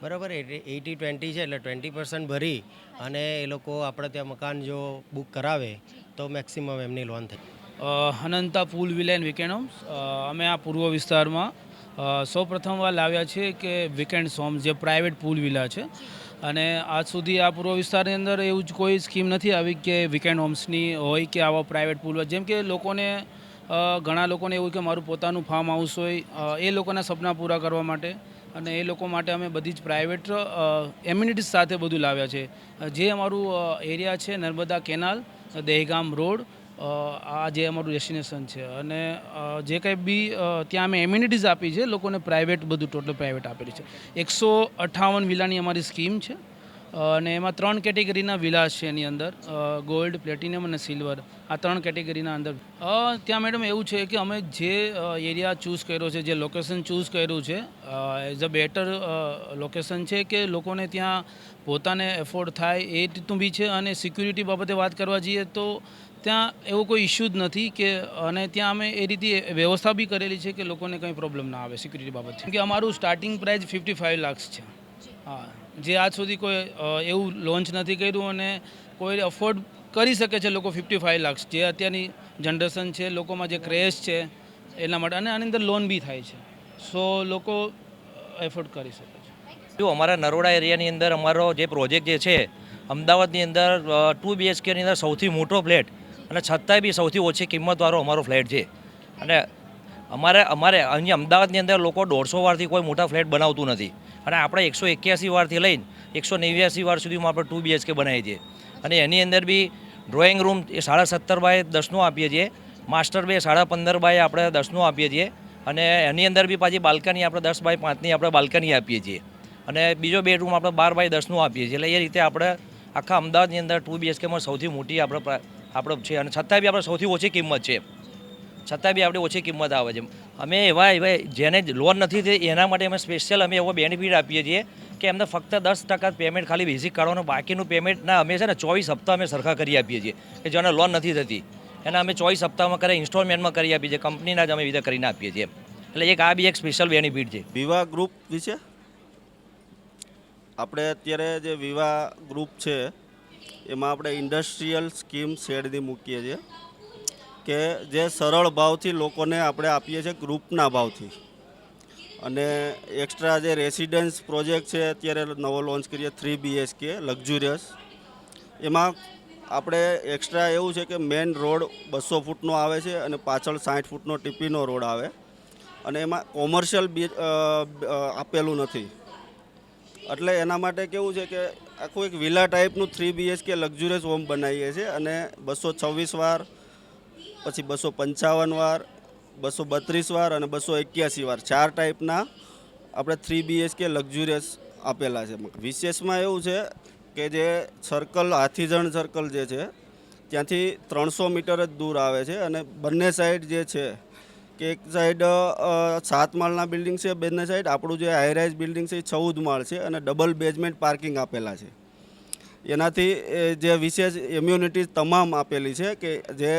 H: બરાબર. 80-20 છે, એટલે 20% ભરી અને એ લોકો આપણે ત્યાં મકાન જો બુક કરાવે તો મેક્સિમમ એમની લોન થાય.
S: અનંતા પૂલ વિલા એન્ડ વીકેન્ડ હોમ્સ. અમે આ પૂર્વ વિસ્તારમાં સૌ પ્રથમવાર લાવ્યા છીએ કે વીકેન્ડ હોમ્સ જે પ્રાઇવેટ પૂલ વિલા છે. અને આજ સુધી આ પૂર્વ વિસ્તારની અંદર એવું જ કોઈ સ્કીમ નથી આવી કે વીકેન્ડ હોમ્સની હોય કે આવા પ્રાઇવેટ પૂલ હોય. જેમ કે લોકોને ઘણા લોકોને એવું કે મારું પોતાનું ફાર્મ હાઉસ હોય, એ લોકોના સપના પૂરા કરવા માટે અને એ લોકો માટે અમે બધી જ પ્રાઇવેટ એમ્યુનિટીઝ સાથે બધું લાવ્યા છે. જે અમારું એરિયા છે નર્મદા કેનાલ, દહેગામ રોડ, આ જે અમારું ડેસ્ટિનેશન છે. અને જે કંઈ બી ત્યાં અમે એમ્યુનિટીઝ આપી છે લોકોને, પ્રાઇવેટ બધું ટોટલ પ્રાઇવેટ આપેલી છે. 158 વિલાની અમારી સ્કીમ છે અને એમાં 3 કેટેગરીના વિલાસ છે એની અંદર, ગોલ્ડ, પ્લેટિનિયમ અને સિલ્વર, આ 3 કેટેગરીના અંદર. ત્યાં મેડમ એવું છે કે અમે જે એરિયા ચૂઝ કર્યો છે, જે લોકેશન ચૂઝ કર્યું છે, એઝ અ બેટર લોકેશન છે કે લોકોને ત્યાં પોતાને એફોર્ડ થાય એ રીતનું બી છે. અને સિક્યુરિટી બાબતે વાત કરવા જઈએ તો ત્યાં એવો કોઈ ઇશ્યુ જ નથી કે, અને ત્યાં અમે એ રીતે વ્યવસ્થા બી કરેલી છે કે લોકોને કંઈ પ્રોબ્લેમ ના આવે સિક્યુરિટી બાબતે. કે અમારું સ્ટાર્ટિંગ પ્રાઇસ 55 લાખ છે. હા, જે આજ સુધી કોઈ એવું લોન્ચ નથી કર્યું અને કોઈ અફોર્ડ કરી શકે છે લોકો 55 લાખ, જે અત્યારની જનરેશન છે, લોકોમાં જે ક્રેઝ છે એના માટે. અને આની અંદર લોન બી થાય છે, સો લોકો એફોર્ડ કરી શકે છે.
T: જો અમારા નરોડા એરિયાની અંદર અમારો જે પ્રોજેક્ટ જે છે અમદાવાદની અંદર 2 BHKની અંદર સૌથી મોટો ફ્લેટ અને છતાંય બી સૌથી ઓછી કિંમતવાળો અમારો ફ્લેટ છે. અને અમારે અહીંયા અમદાવાદની અંદર લોકો 150 વારથી કોઈ મોટા ફ્લેટ બનાવતું નથી, અને આપણે 181 વારથી લઈને 189 વાર સુધીમાં આપણે 2 BHK બનાવીએ છીએ. અને એની અંદર બી ડ્રોઈંગ રૂમ એ 17.5 આપીએ છીએ, માસ્ટર બે 15.5 આપણે 10 આપીએ છીએ, અને એની અંદર બી પાછી બાલ્કની આપણે 10x5 આપણે બાલ્કની આપીએ છીએ, અને બીજો બેડરૂમ આપણે 12x10 આપીએ છીએ. એટલે એ રીતે આપણે આખા અમદાવાદની અંદર 2 BHKમાં સૌથી મોટી આપણે છે, અને છતાંય બી આપણે સૌથી ઓછી કિંમત છે, છતાં બી આપણે ઓછી કિંમત આવે છે. અમે એવા જેને લોન નથી થઈ એના માટે અમે સ્પેશિયલ અમે એવો બેનિફિટ આપીએ છીએ કે એમને ફક્ત 10% પેમેન્ટ ખાલી બેઝિક કાઢવાનું, બાકીનું પેમેન્ટના અમે છે ને 24 હપ્તા અમે સરખા કરી આપીએ છીએ. કે જેને લોન નથી થતી એના અમે 24 હપ્તામાં કરે ઇન્સ્ટોલમેન્ટમાં કરી આપીએ છીએ, કંપનીના જ અમે વિધે કરીને આપીએ છીએ. એટલે આ બી એક સ્પેશિયલ બેનિફિટ છે.
U: વિવાહ ગ્રુપ વિશે આપણે અત્યારે જે વિવાહ ગ્રુપ છે એમાં આપણે ઇન્ડસ્ટ્રીયલ સ્કીમ શેડની મૂકીએ છીએ કે જે સરળ ભાવથી લોકોને આપણે આપીએ છીએ ગ્રુપના ભાવથી. અને એક્સ્ટ્રા જે રેસિડેન્સ પ્રોજેક્ટ છે અત્યારે નવો લોન્ચ કરીએ 3 BHK લક્ઝુરિયસ, એમાં આપણે એક્સ્ટ્રા એવું છે કે મેઇન રોડ 200 ફૂટનો આવે છે અને પાછળ 60 ફૂટનો ટીપીનો રોડ આવે, અને એમાં કોમર્શિયલ આપેલું નથી. એટલે એના માટે કેવું છે કે આખું એક વિલા ટાઈપનું 3 BHK લક્ઝુરિયસ હોમ બનાવીએ છીએ, અને 226 વાર, પછી 255 વાર, 232 વાર અને 281 વાર 4 ટાઈપના આપણે 3 BHK લક્ઝુરિયસ આપેલા છે. વિશેષમાં એવું છે કે જે સર્કલ હાથીજણ સર્કલ જે છે ત્યાંથી 300 મીટર જ દૂર આવે છે, અને બંને સાઈડ જે છે કે એક સાઈડ 7 માળના બિલ્ડિંગ છે, બંને સાઈડ આપણું જે હાઈરાઇઝ બિલ્ડિંગ છે એ 14 માળ છે, અને ડબલ બેઝમેન્ટ પાર્કિંગ આપેલા છે. એનાથી જે વિશેષ ઇમ્યુનિટી તમામ આપેલી છે કે જે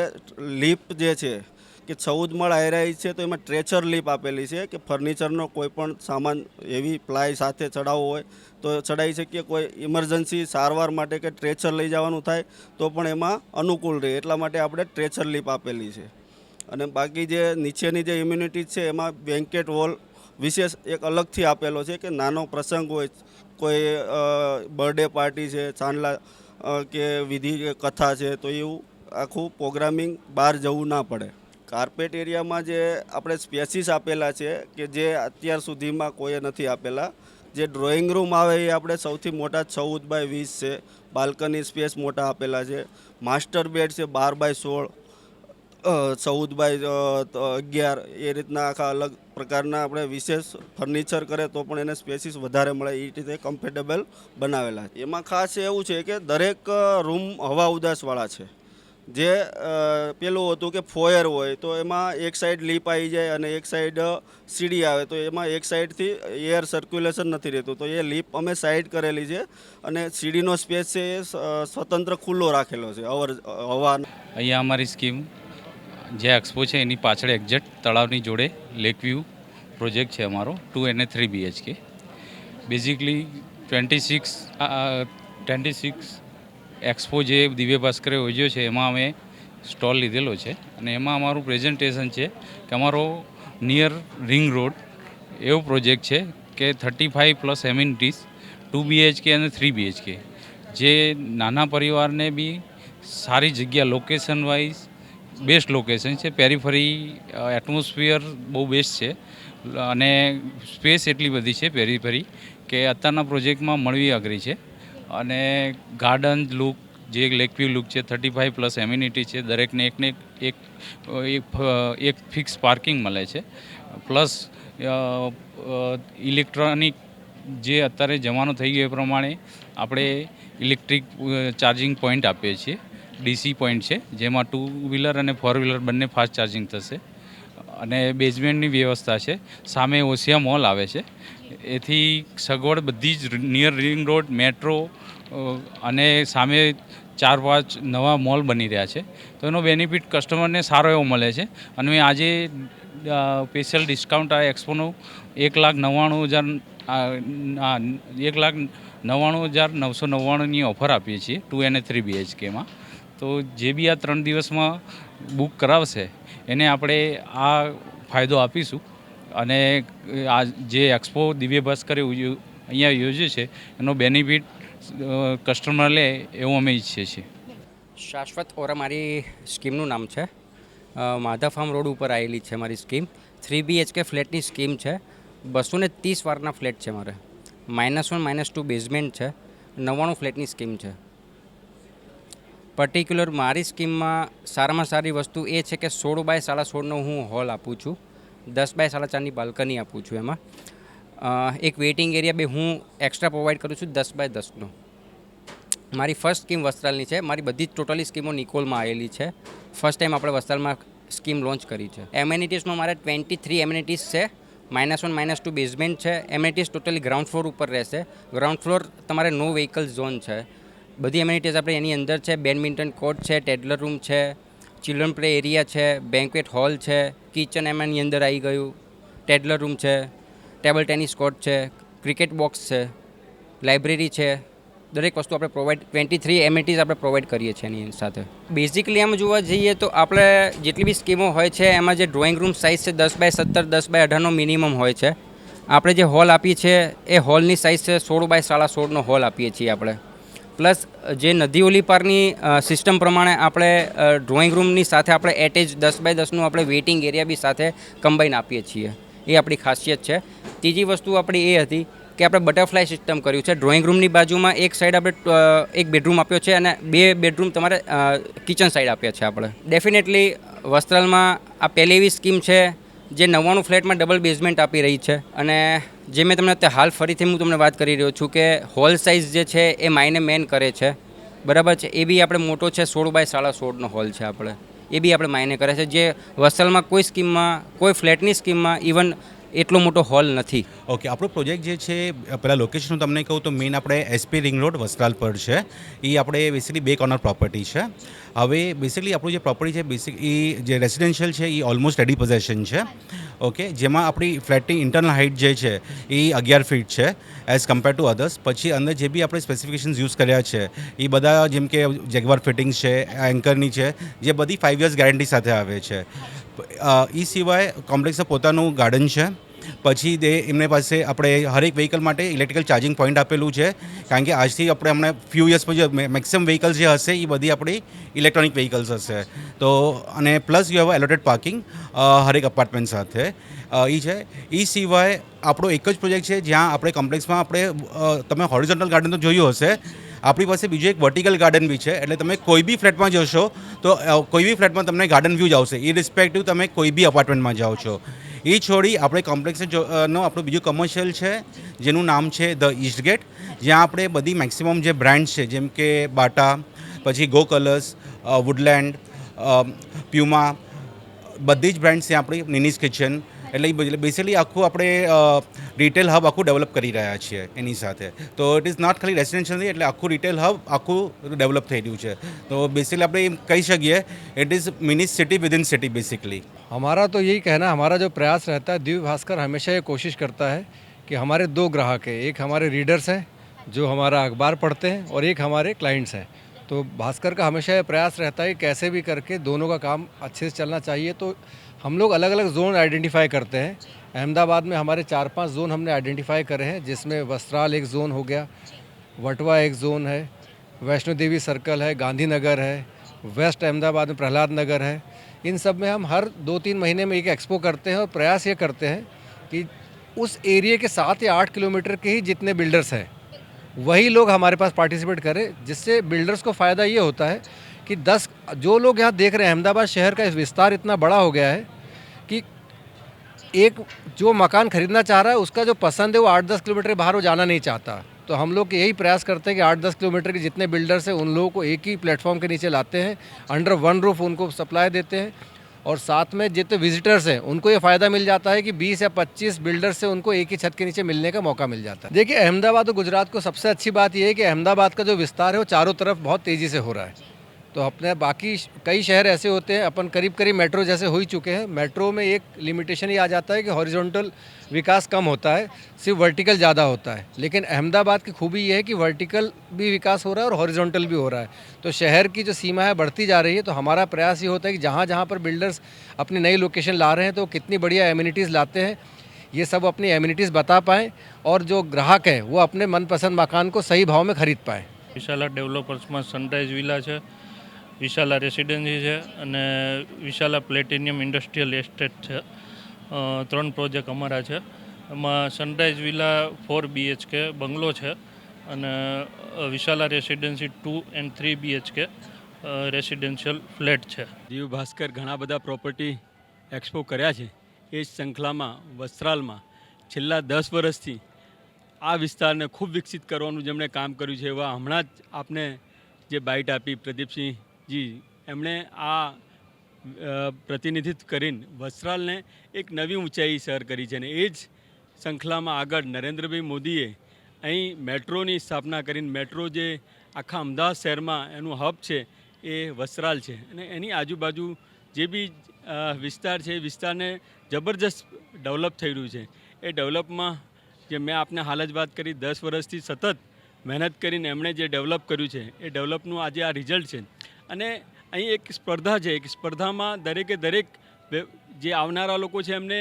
U: લિફ્ટ જે છે કે 14 માળ હાઈરાઇઝ છે તો એમાં ટ્રેચર લિફ્ટ આપેલી છે કે ફર્નિચરનો કોઈ પણ સામાન એવી પ્લાય સાથે ચડાવવો હોય તો ચડાવી શકીએ, કોઈ ઇમરજન્સી સારવાર માટે કે ટ્રેચર લઈ જવાનું થાય તો પણ એમાં અનુકૂળ રહે, એટલા માટે આપણે ટ્રેચર લિફ્ટ આપેલી છે. અને બાકી જે નીચેની જે ઇમ્યુનિટી છે એમાં બેન્કેટ હોલ વિશેષ એક અલગથી આપેલો છે કે નાનો પ્રસંગ હોય, કોઈ બર્થડે પાર્ટી છે, ચાંદલા કે વિધિ કે કથા છે, તો એવું આખું પ્રોગ્રામિંગ બહાર જવું ના પડે. કાર્પેટ એરિયામાં જે આપણે સ્પેસીસ આપેલા છે કે જે અત્યાર સુધીમાં કોઈએ નથી આપેલા. જે ડ્રોઈંગ રૂમ આવે એ આપણે સૌથી મોટા 14x20 છે, બાલ્કની સ્પેસ મોટા આપેલા છે, માસ્ટર બેડ છે 12x16, 14x11, એ રીતના આખા અલગ પ્રકારના આપણે વિશેષ ફર્નિચર કરે તો પણ એને સ્પેસીસ વધારે મળે એ રીતે કમ્ફર્ટેબલ બનાવેલા છે. એમાં ખાસ એવું છે કે દરેક રૂમ હવા ઉદાસવાળા છે. જે પેલું હતું કે ફોયર હોય તો એમાં એક સાઈડ લીપ આવી જાય અને એક સાઈડ સીડી આવે, તો એમાં એક સાઈડથી એર સર્ક્યુલેશન નથી રહેતું, તો એ લીપ અમે સાઈડ કરેલી છે, અને સીડીનો સ્પેસ છે એ સ્વતંત્ર ખુલ્લો રાખેલો છે હવા.
I: અહીંયા અમારી સ્કીમ જે એક્સપો છે એની પાછળ એક્ઝેક્ટ તળાવની જોડે લેકવ્યૂ પ્રોજેક્ટ છે અમારો 2 અને 3 BHK. બેઝિકલી 26 એક્સપો જે દિવ્ય ભાસ્કરે યોજ્યો છે એમાં અમે સ્ટોલ લીધેલો છે, અને એમાં અમારું પ્રેઝન્ટેશન છે કે અમારો નિયર રિંગ રોડ એવો પ્રોજેક્ટ છે કે 35+ એમ્યુનિટીઝ 2 BHK અને 3 BHK, જે નાના પરિવારને બી સારી જગ્યા લોકેશન વાઇઝ બેસ્ટ લોકેશન છે, પેરીફરી એટમોસ્ફિયર બહુ બેસ્ટ છે, અને સ્પેસ એટલી બધી છે પેરીફરી કે અત્યારના પ્રોજેક્ટમાં મળવી અઘરી છે. અને ગાર્ડન લુક જે લેકવ્યૂ લુક છે, 35+ એમ્યુનિટી છે, દરેકને એકને એક ફિક્સ પાર્કિંગ મળે છે, પ્લસ ઇલેક્ટ્રોનિક જે અત્યારે જમાનો થઈ ગયો એ પ્રમાણે આપણે ઇલેક્ટ્રિક ચાર્જિંગ પોઈન્ટ આપીએ છીએ. ડીસી પોઈન્ટ છે જેમાં 2 વ્હીલર અને 4 વ્હીલર બંને ફાસ્ટ ચાર્જિંગ થશે અને બેઝમેન્ટની વ્યવસ્થા છે. સામે ઓસિયા મોલ આવે છે, એથી સગવડ બધી જ નિયર રિંગ રોડ, મેટ્રો અને સામે 4-5 નવા મોલ બની રહ્યા છે. તો એનો બેનિફિટ કસ્ટમરને સારો એવો મળે છે. અને આજે સ્પેશિયલ ડિસ્કાઉન્ટ આ એક્સપોનું 1,99,999ની ઓફર આપીએ છીએ 2 અને 3 BHKમાં. તો જે બી આ 3 દિવસમાં બુક કરાવશે એને આપણે આ ફાયદો આપીશું અને આ જે એક્સપો દિવ્ય ભાસ્કરે અહીંયા યોજ્યું છે એનો બેનિફિટ કસ્ટમર લે એવું અમે ઈચ્છીએ છીએ.
N: શાશ્વત ઓરા મારી સ્કીમનું નામ છે. માધવ ફાર્મ રોડ ઉપર આવેલી છે મારી સ્કીમ. 3 BHK ફ્લેટની સ્કીમ છે. 230 વારના ફ્લેટ છે મારે. -1 -2 બેઝમેન્ટ છે. 99 ફ્લેટની સ્કીમ છે. પર્ટિક્યુલર મારી સ્કીમમાં સારામાં સારી વસ્તુ એ છે કે 16 બાય 16.5નો હું હોલ આપું છું. 10 બાય 4.5ની બાલ્કની આપું છું. એમાં એક વેઇટિંગ એરિયા બે હું એક્સ્ટ્રા પ્રોવાઈડ કરું છું 10 બાય 10નો. મારી ફર્સ્ટ સ્કીમ વસ્ત્રાલની છે. મારી બધી જ ટોટલી સ્કીમો નિકોલમાં આવેલી છે. ફર્સ્ટ ટાઈમ આપણે વસ્ત્રાલમાં સ્કીમ લોન્ચ કરી છે. એમ્યુનિટીઝનો મારે 23 એમ્યુનિટીઝ છે. -1 -2 બેઝમેન્ટ છે. એમ્યુનિટીઝ ટોટલી ગ્રાઉન્ડ ફ્લોર ઉપર રહેશે. ગ્રાઉન્ડ ફ્લોર તમારે નો વ્હીકલ ઝોન છે. બધી એમ્યુનિટીઝ આપણે એની અંદર છે. બેડમિન્ટન કોર્ટ છે, ટેડલર રૂમ છે, ચિલ્ડ્રન પ્લે એરિયા છે, બેન્ક્વેટ હોલ છે, કિચન એમાંની અંદર આવી ગયું, ટેડલર રૂમ છે, ટેબલ ટેનિસ કોર્ટ છે, ક્રિકેટ બોક્સ છે, લાઇબ્રેરી છે. દરેક વસ્તુ આપણે પ્રોવાઈડ 23 એમ્યુનિટીઝ આપણે પ્રોવાઈડ કરીએ છીએ એની સાથે. બેઝિકલી આમ જોવા જઈએ તો આપણે જેટલી બી સ્કીમો હોય છે એમાં જે ડ્રોઈંગ રૂમ સાઇઝ છે 10 બાય 17, 10 બાય 18નો મિનિમમ હોય છે. આપણે જે હોલ આપીએ છીએ એ હોલની સાઇઝ છે 16 બાય 16.5નો હોલ આપીએ છીએ આપણે. પ્લસ જે નદી ઓલી પારની સિસ્ટમ પ્રમાણે આપણે ડ્રોઈંગ રૂમની સાથે આપણે એટેચ 10 બાય 10નું આપણે વેઇટિંગ એરિયા બી સાથે કમ્બાઈન આપીએ છીએ. એ આપણી ખાસિયત છે. ત્રીજી વસ્તુ આપણી એ હતી કે આપણે બટરફ્લાય સિસ્ટમ કર્યું છે. ડ્રોઈંગ રૂમની બાજુમાં એક સાઈડ આપણે એક બેડરૂમ આપ્યો છે અને 2 બેડરૂમ તમારે કિચન સાઈડ આપ્યા છે આપણે. ડેફિનેટલી વસ્ત્રાલમાં આ પહેલી એવી સ્કીમ છે જે 99 ફ્લેટમાં ડબલ બેઝમેન્ટ આપી રહી છે. અને જે મેં તમને હાલ ફરીથી હું તમને વાત કરી રહ્યો છું કે હોલ સાઇઝ જે છે એ માયને મેન કરે છે. બરાબર છે. એ બી આપણે મોટો છે 16 બાય 16.5નો હોલ છે આપણે. એ બી આપણે માયને કરે છે. જે વસ્ત્રાલમાં કોઈ સ્કીમમાં, કોઈ ફ્લેટની સ્કીમમાં ઇવન એટલો મોટો હોલ નથી.
C: ઓકે, આપણો પ્રોજેક્ટ જે છે પહેલાં લોકેશન તમને કહું તો મેઇન આપણે SP રિંગ રોડ વસ્ત્રાલ પર છે. એ આપણે બેસિકલી 2 કોર્નર પ્રોપર્ટી છે. હવે બેસિકલી આપણું જે પ્રોપર્ટી છે એ જે રેસિડેન્શિયલ છે એ ઓલમોસ્ટ રેડી પોઝેશન છે. ઓકે, જેમાં આપણી ફ્લેટની ઇન્ટરનલ હાઇટ જે છે એ 11 ફીટ છે એઝ કમ્પેર ટુ અધર્સ. પછી અંદર જે બી આપણે સ્પેસિફિકેશન્સ યુઝ કર્યા છે એ બધા જેમ કે જેગવાર ફિટિંગ્સ છે, એન્કરની છે, જે બધી 5 યર્સ ગેરંટી સાથે આવે છે. એ સિવાય કોમ્પ્લેક્સનું પોતાનું ગાર્ડન છે. પછી એમની પાસે આપણે હરેક વ્હીકલ માટે ઇલેક્ટ્રિકલ ચાર્જિંગ પોઈન્ટ આપેલું છે. કારણ કે આજથી આપણે હમણાં ફ્યુ યર્સ પછી મેક્સિમમ વ્હીકલ્સ જે હશે એ બધી આપણી ઇલેક્ટ્રોનિક વ્હીકલ્સ હશે. તો અને plus you have allotted parking હરેક અપાર્ટમેન્ટ સાથે. એ છે. એ સિવાય આપણો એક જ પ્રોજેક્ટ છે જ્યાં આપણે કોમ્પ્લેક્સમાં આપણે તમે હોરિઝોન્ટલ ગાર્ડન તો જોયું હશે. આપણી પાસે બીજું એક વર્ટિકલ ગાર્ડન બી છે. એટલે તમે કોઈ બી ફ્લેટમાં જશો તો કોઈ બી ફ્લેટમાં તમને ગાર્ડન વ્યૂ જ આવશે ઇરિસ્પેક્ટિવ તમે કોઈ બી અપાર્ટમેન્ટમાં જાઓ છો. એ છોડી આપણે કોમ્પ્લેક્સનો આપણું બીજું કમર્શિયલ છે જેનું નામ છે ધ ઈસ્ટ ગેટ, જ્યાં આપણે બધી મેક્સિમમ જે બ્રાન્ડ્સ છે જેમ કે બાટા, પછી ગો કલર્સ, વુડલેન્ડ, પ્યુમા, બધી જ બ્રાન્ડ્સ છે આપણી. નિનીસ કિચન, એટલે બેસિકલી આખું આપણે રિટેલ હબ આખું ડેવલપ કરી રહ્યા છીએ એની સાથે. તો ઇટ ઇઝ નોટ ખાલી રેસિડેન્શિયલ નહીં, એટલે આખું રિટેલ હબ આખું ડેવલપ થઈ રહ્યું છે. તો बेसिकली આપણે એમ કહી શકીએ it is mini city with in city basically.
V: हमारा तो यही कहना है, हमारा जो प्रयास रहता है, दिव्य भास्कर हमेशा ये कोशिश करता है कि हमारे 2 ग्राहक हैं. एक हमारे रीडर्स हैं जो हमारा अखबार पढ़ते हैं और एक हमारे क्लाइंट्स हैं. तो भास्कर का हमेशा ये प्रयास रहता है कैसे भी करके दोनों का काम अच्छे से चलना चाहिए. तो हम लोग अलग अलग जोन आइडेंटिफाई करते हैं. अहमदाबाद में हमारे 4-5 जोन हमने आइडेंटिफाई करे हैं, जिसमें वस्त्राल एक जोन हो गया, वटवा एक जोन है, वैष्णो देवी सर्कल है, गांधीनगर है, वेस्ट अहमदाबाद में प्रहलाद नगर है. इन सब में हम हर 2-3 महीने में एक एक्सपो करते हैं और प्रयास ये करते हैं कि उस एरिया के 7 या 8 किलोमीटर के ही जितने बिल्डर्स हैं वही लोग हमारे पास पार्टिसिपेट करें. जिससे बिल्डर्स को फ़ायदा ये होता है कि 10 जो लोग यहाँ देख रहे हैं, अहमदाबाद शहर का विस्तार इतना बड़ा हो गया है कि एक जो मकान खरीदना चाह रहा है उसका जो पसंद है वो 8-10 किलोमीटर बाहर वो जाना नहीं चाहता। तो हम लोग यही प्रयास करते हैं कि 8-10 किलोमीटर के जितने बिल्डर्स हैं उन लोगों को एक ही प्लेटफॉर्म के नीचे लाते हैं, अंडर वन रूफ उनको सप्लाई देते हैं, और साथ में जितने विजिटर्स हैं उनको ये फ़ायदा मिल जाता है कि 20 या 25 बिल्डर्स से उनको एक ही छत के नीचे मिलने का मौका मिल जाता है। देखिए, अहमदाबाद और गुजरात को सबसे अच्छी बात ये है कि अहमदाबाद का जो विस्तार है वो चारों तरफ बहुत तेज़ी से हो रहा है। तो अपने बाकी कई शहर ऐसे होते हैं, अपन करीब करीब मेट्रो जैसे हो ही चुके हैं। मेट्रो में एक लिमिटेशन ये आ जाता है कि हॉरिजॉन्टल विकास कम होता है, सिर्फ वर्टिकल ज़्यादा होता है। लेकिन अहमदाबाद की खूबी ये है कि वर्टिकल भी विकास हो रहा है और हॉरिजॉन्टल भी हो रहा है। तो शहर की जो सीमा है बढ़ती जा रही है। तो हमारा प्रयास ये होता है कि जहाँ जहाँ पर बिल्डर्स अपनी नई लोकेशन ला रहे हैं तो कितनी बढ़िया एमिनिटीज़ लाते हैं, ये सब अपनी एमिनिटीज़ बता पाएँ और जो ग्राहक हैं वो अपने मनपसंद मकान को सही भाव में खरीद पाएँ।
B: વિશાલા ડેવલપર્સમાં સનરાઈઝ વિલા છે, વિશાલા રેસિડેન્સી છે અને વિશાલા પ્લેટિનિયમ ઇન્ડસ્ટ્રીયલ એસ્ટેટ છે. 3 પ્રોજેક્ટ અમારા છે. એમાં સનરાઈઝ વિલા 4 BHK બંગલો છે અને Vishala residency 2 and 3 BHK residential flat છે.
D: દીવ ભાસ્કર ઘણા બધા પ્રોપર્ટી એક્સપો કર્યા છે. એ જ શૃંખલામાં વસ્ત્રાલમાં છેલ્લા 10 વર્ષથી આ વિસ્તારને ખૂબ વિકસિત કરવાનું જેમણે કામ કર્યું છે એવા હમણાં જ આપને જે બાઇટ આપી પ્રદીપસિંહજી, એમણે આ પ્રતિનિધિત્વ કરીને વસ્ત્રાલને એક નવી ઊંચાઈ સર કરી છે. અને એ જ શૃંખલામાં આગળ નરેન્દ્રભાઈ મોદીએ અહીં મેટ્રોની સ્થાપના કરીને મેટ્રો જે આખા અમદાવાદ શહેરમાં એનું હબ છે એ વસ્ત્રાલ છે. અને એની આજુબાજુ જે બી વિસ્તાર છે એ વિસ્તારને જબરજસ્ત ડેવલપ થઈ રહ્યું છે. એ ડેવલપમાં જે મેં આપને હાલ જ વાત કરી 10 વર્ષથી સતત મહેનત કરીને એમણે જે ડેવલપ કર્યું છે એ ડેવલપનું આજે આ રિઝલ્ટ છે. અને અહીં એક સ્પર્ધા છે. એક સ્પર્ધામાં દરેકે દરેક જે આવનારા લોકો છે એમને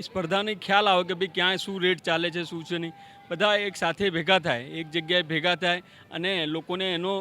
D: સ્પર્ધાની ખ્યાલ આવે કે ભાઈ ક્યાં શું રેટ ચાલે છે, શું છે નહીં. બધા એક સાથે ભેગા થાય, એક જગ્યાએ ભેગા થાય અને લોકોને એનો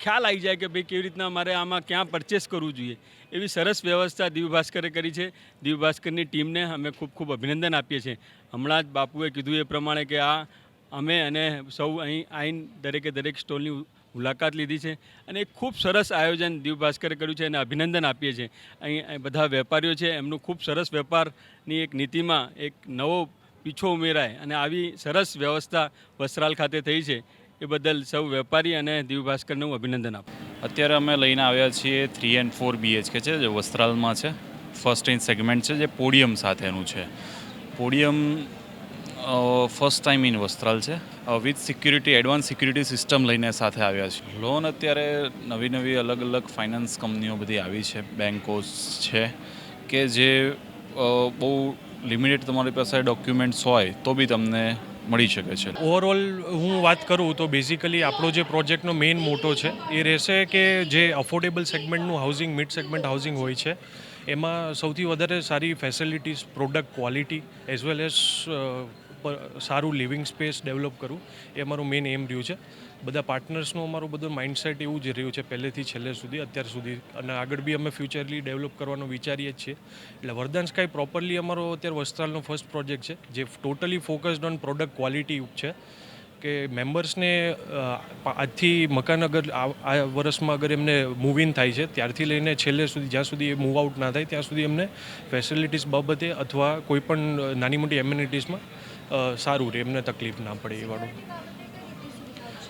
D: ખ્યાલ આવી જાય કે ભાઈ કેવી રીતના મારે આમાં ક્યાં પરચેસ કરવું જોઈએ. એવી સરસ વ્યવસ્થા દીવ ભાસ્કરે કરી છે. દીવ ભાસ્કરની ટીમને અમે ખૂબ ખૂબ અભિનંદન આપીએ છીએ. હમણાં જ બાપુએ કીધું એ પ્રમાણે કે આ અમે અને સૌ અહીં આવીને દરેકે દરેક સ્ટોલની મુલાકાત લીધી છે અને એક ખૂબ સરસ આયોજન દીવ ભાસ્કરે કર્યું છે અને અભિનંદન આપીએ છીએ. અહીં બધા વેપારીઓ છે એમનું ખૂબ સરસ વેપારની એક નીતિમાં એક નવો પીછો ઉમેરાય અને આવી સરસ વ્યવસ્થા વસ્ત્રાલ ખાતે થઈ છે એ બદલ સૌ વેપારી અને દીવ ભાસ્કરને હું અભિનંદન આપું.
I: અત્યારે અમે લઈને આવ્યા છીએ 3 and 4 BHK છે જે વસ્ત્રાલમાં છે. ફર્સ્ટ રેન્જ સેગમેન્ટ છે જે પોડિયમ સાથેનું છે. Podium first time in Vastral છે. With security, advance security system લઈને સાથે આવ્યા છે. લોન અત્યારે નવી નવી અલગ અલગ ફાઇનાન્સ કંપનીઓ બધી આવી છે, બેન્કો છે કે જે બહુ લિમિટેડ તમારી પાસે ડોક્યુમેન્ટ્સ હોય તો બી તમને મળી શકે છે.
W: ઓવરઓલ હું વાત કરું તો બેઝિકલી આપણો જે પ્રોજેક્ટનો મેઇન મોટો છે એ રહેશે કે જે અફોર્ડેબલ સેગમેન્ટનું હાઉસિંગ, મિડ સેગમેન્ટ હાઉસિંગ હોય છે એમાં સૌથી વધારે સારી facilities, product quality as well as સારું લિવિંગ સ્પેસ ડેવલપ કરવું એ અમારું મેઇન એમ રહ્યું છે. બધા પાર્ટનર્સનું અમારું બધું માઇન્ડસેટ એવું જ રહ્યું છે પહેલેથી છેલ્લે સુધી, અત્યાર સુધી, અને આગળ બી અમે ફ્યુચરલી ડેવલપ કરવાનું વિચારીએ જ છીએ. એટલે વરદાન સ્કાય પ્રોપરલી અમારો અત્યારે વસ્ત્રાલનો ફર્સ્ટ પ્રોજેક્ટ છે જે totally focused on product quality છે કે મેમ્બર્સને આજથી મકાન અગર આ વર્ષમાં અગર એમને મૂવ ઇન થાય છે ત્યારથી લઈને છેલ્લે સુધી જ્યાં સુધી એ મૂવ આઉટ ના થાય ત્યાં સુધી એમને ફેસિલિટીઝ બાબતે અથવા કોઈ પણ નાની મોટી એમ્યુનિટીઝમાં સારું રહે, એમને તકલીફ ના પડે એ વાળું.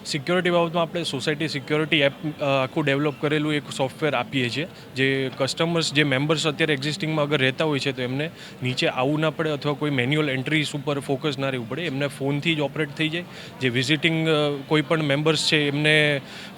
W: સિક્યોરિટી બાબતમાં આપણે સોસાયટી સિક્યોરિટી એપ આખું ડેવલપ કરેલું એક સોફ્ટવેર આપીએ છીએ જે કસ્ટમર્સ, જે મેમ્બર્સ અત્યારે એક્ઝિસ્ટિંગમાં અગર રહેતા હોય છે તો એમને નીચે આવવું ના પડે અથવા કોઈ મેન્યુઅલ એન્ટ્રીઝ ઉપર ફોકસ ના રહેવું પડે, એમને ફોનથી જ ઓપરેટ થઈ જાય. જે વિઝિટિંગ કોઈ પણ મેમ્બર્સ છે એમને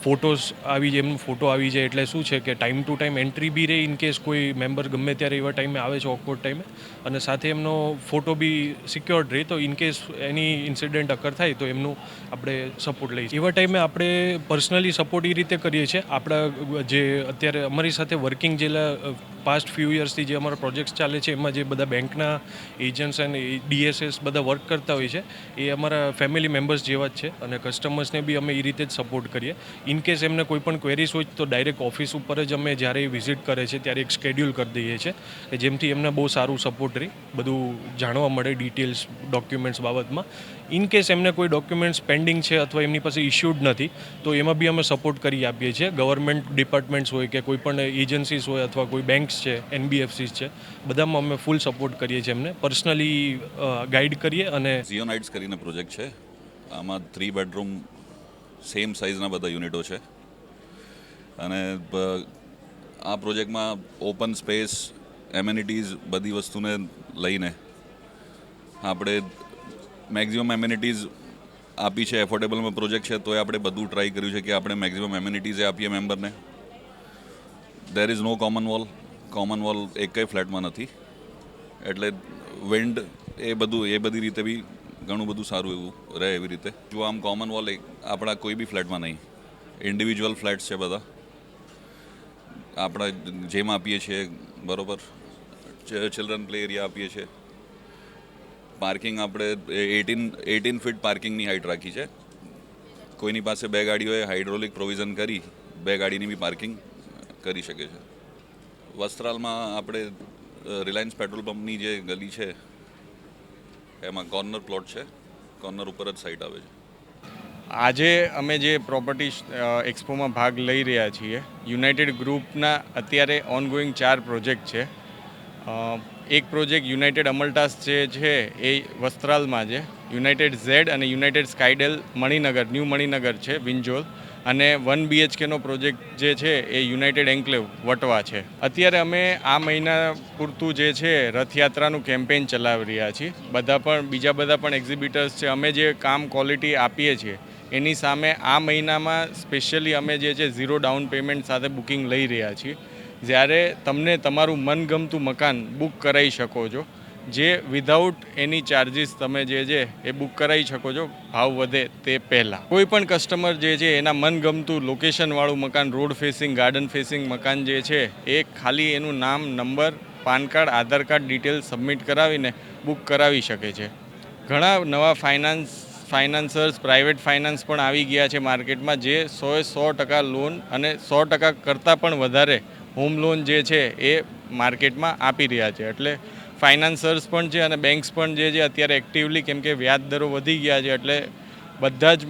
W: ફોટોઝ આવી જાય, એમનો ફોટો આવી જાય એટલે શું છે કે ટાઈમ ટુ ટાઈમ એન્ટ્રી બી રહે ઇન કેસ કોઈ મેમ્બર ગમે ત્યારે એવા ટાઈમે આવે છે ઓકવર્ડ ટાઈમે, અને સાથે એમનો ફોટો બી સિક્યોર્ડ રહે તો ઇન કેસ એની ઇન્સિડન્ટ અકર થાય તો એમનું આપણે સપોર્ટ લઈએ છીએ. એવા ટાઈમે આપણે પર્સનલી સપોર્ટ એ રીતે કરીએ છીએ. આપણા જે અત્યારે અમારી સાથે વર્કિંગ જેલા પાસ્ટ ફ્યુ યર્સથી જે અમારા પ્રોજેક્ટ્સ ચાલે છે એમાં જે બધા બેંકના એજન્ટ્સ અને DSS બધા વર્ક કરતા હોય છે એ અમારા ફેમિલી મેમ્બર્સ જેવા જ છે અને કસ્ટમર્સને બી અમે એ રીતે જ સપોર્ટ કરીએ. ઇન કેસ એમને કોઈ પણ ક્વેરીઝ હોય તો ડાયરેક્ટ ઓફિસ ઉપર જ અમે જ્યારે વિઝિટ કરે છે ત્યારે એક શેડ્યુલ કરી દઈએ છીએ કે જેમથી એમને બહુ સારું સપોર્ટ રહે, બધું જાણવા મળે ડિટેલ્સ ડોક્યુમેન્ટ્સ બાબતમાં. ઇન કેસ એમને કોઈ ડોક્યુમેન્ટ્સ પેન્ડિંગ છે અથવા એમની પાસે ઇશ્યુડ નથી તો એમાં બી અમે સપોર્ટ કરી આપીએ છીએ. ગવર્મેન્ટ ડિપાર્ટમેન્ટ્સ હોય કે કોઈ પણ એજન્સીસ હોય અથવા કોઈ બેંક બેન્ક્સ છે, NBFCs છે, બધામાં અમે ફૂલ સપોર્ટ કરીએ છીએ એમને પર્સનલી ગાઈડ કરીએ. અને
E: ઝિયોનાઇટ્સ કરીને પ્રોજેક્ટ છે. આમાં 3 બેડરૂમ સેમ સાઇઝના બધા યુનિટો છે અને આ પ્રોજેક્ટમાં ઓપન સ્પેસ, એમ્યુનિટીઝ બધી વસ્તુને લઈને આપણે મેક્ઝિમમ એમ્યુનિટીઝ આપી છે. એફોર્ડેબલમાં પ્રોજેક્ટ છે તોય આપણે બધું ટ્રાય કર્યું છે કે આપણે મેક્ઝિમમ એમ્યુનિટીઝે આપીએ મેમ્બરને. There is no common wall એકેય ફ્લેટમાં નથી, એટલે વિન્ડ એ બધી રીતે બી ઘણું બધું સારું એવું રહે એવી રીતે. જો આમ કોમન વોલ આપણા કોઈ બી ફ્લેટમાં નહીં, ઇન્ડિવિજ્યુઅલ ફ્લેટ્સ છે બધા. આપણા જેમ આપીએ છીએ બરાબર, ચિલ્ડ્રન પ્લે એરિયા આપીએ છીએ. પાર્કિંગ આપણે 18 ફીટ પાર્કિંગની હાઇટ રાખી છે. કોઈની પાસે 2 ગાડી હોય, હાઇડ્રોલિક પ્રોવિઝન કરી 2 ગાડીની બી પાર્કિંગ કરી શકે છે. વસ્ત્રાલમાં આપણે રિલાયન્સ પેટ્રોલ પંપની જે ગલી છે એમાં કોર્નર પ્લોટ છે, કોર્નર ઉપર જ સાઇટ આવે છે.
F: આજે અમે જે પ્રોપર્ટી એક્સપોમાં ભાગ લઈ રહ્યા છીએ, યુનાઇટેડ ગ્રુપના અત્યારે ઓનગોઈંગ 4 પ્રોજેક્ટ છે. એક પ્રોજેક્ટ યુનાઇટેડ અમલટાસ જે છે એ વસ્ત્રાલમાં છે, યુનાઇટેડ ઝેડ અને યુનાઇટેડ સ્કાયડેલ મણિનગર, ન્યૂ મણિનગર છે વિંજોલ, અને 1 BHKનો પ્રોજેક્ટ જે છે એ યુનાઇટેડ એન્કલેવ વટવા છે. અત્યારે અમે આ મહિના પૂરતું જે છે રથયાત્રાનું કેમ્પેઇન ચલાવી રહ્યા છીએ. બીજા બધા પણ એક્ઝિબિટર્સ છે. અમે જે કામ ક્વોલિટી આપીએ છીએ એની સામે આ મહિનામાં સ્પેશિયલી અમે જે છે 0 ડાઉન પેમેન્ટ સાથે બુકિંગ લઈ રહ્યા છીએ. જ્યારે તમને તમારું મનગમતું મકાન બુક કરાવી શકો છો, જે વિધાઉટ એની ચાર્જિસ તમે જે છે એ બુક કરાવી શકો છો ભાવ વધે તે પહેલાં. કોઈ પણ કસ્ટમર જે છે એના મનગમતું લોકેશનવાળું મકાન, રોડ ફેસિંગ, ગાર્ડન ફેસિંગ મકાન જે છે એ ખાલી એનું નામ, નંબર, પાન કાર્ડ, આધાર કાર્ડ ડિટેલ સબમિટ કરાવીને બુક કરાવી શકે છે. ઘણા નવા ફાઇનાન્સર્સ, પ્રાઇવેટ ફાઇનાન્સ પણ આવી ગયા છે માર્કેટમાં, જે 100% લોન અને 100% કરતાં પણ વધારે હોમ લોન જે છે એ માર્કેટમાં આપી રહ્યા છે. એટલે ફાઇનાન્સર્સ પણ છે અને બેન્ક્સ પણ જે છે અત્યારે એક્ટિવલી, કેમ કે વ્યાજ દરો વધી ગયા છે, એટલે બધા જ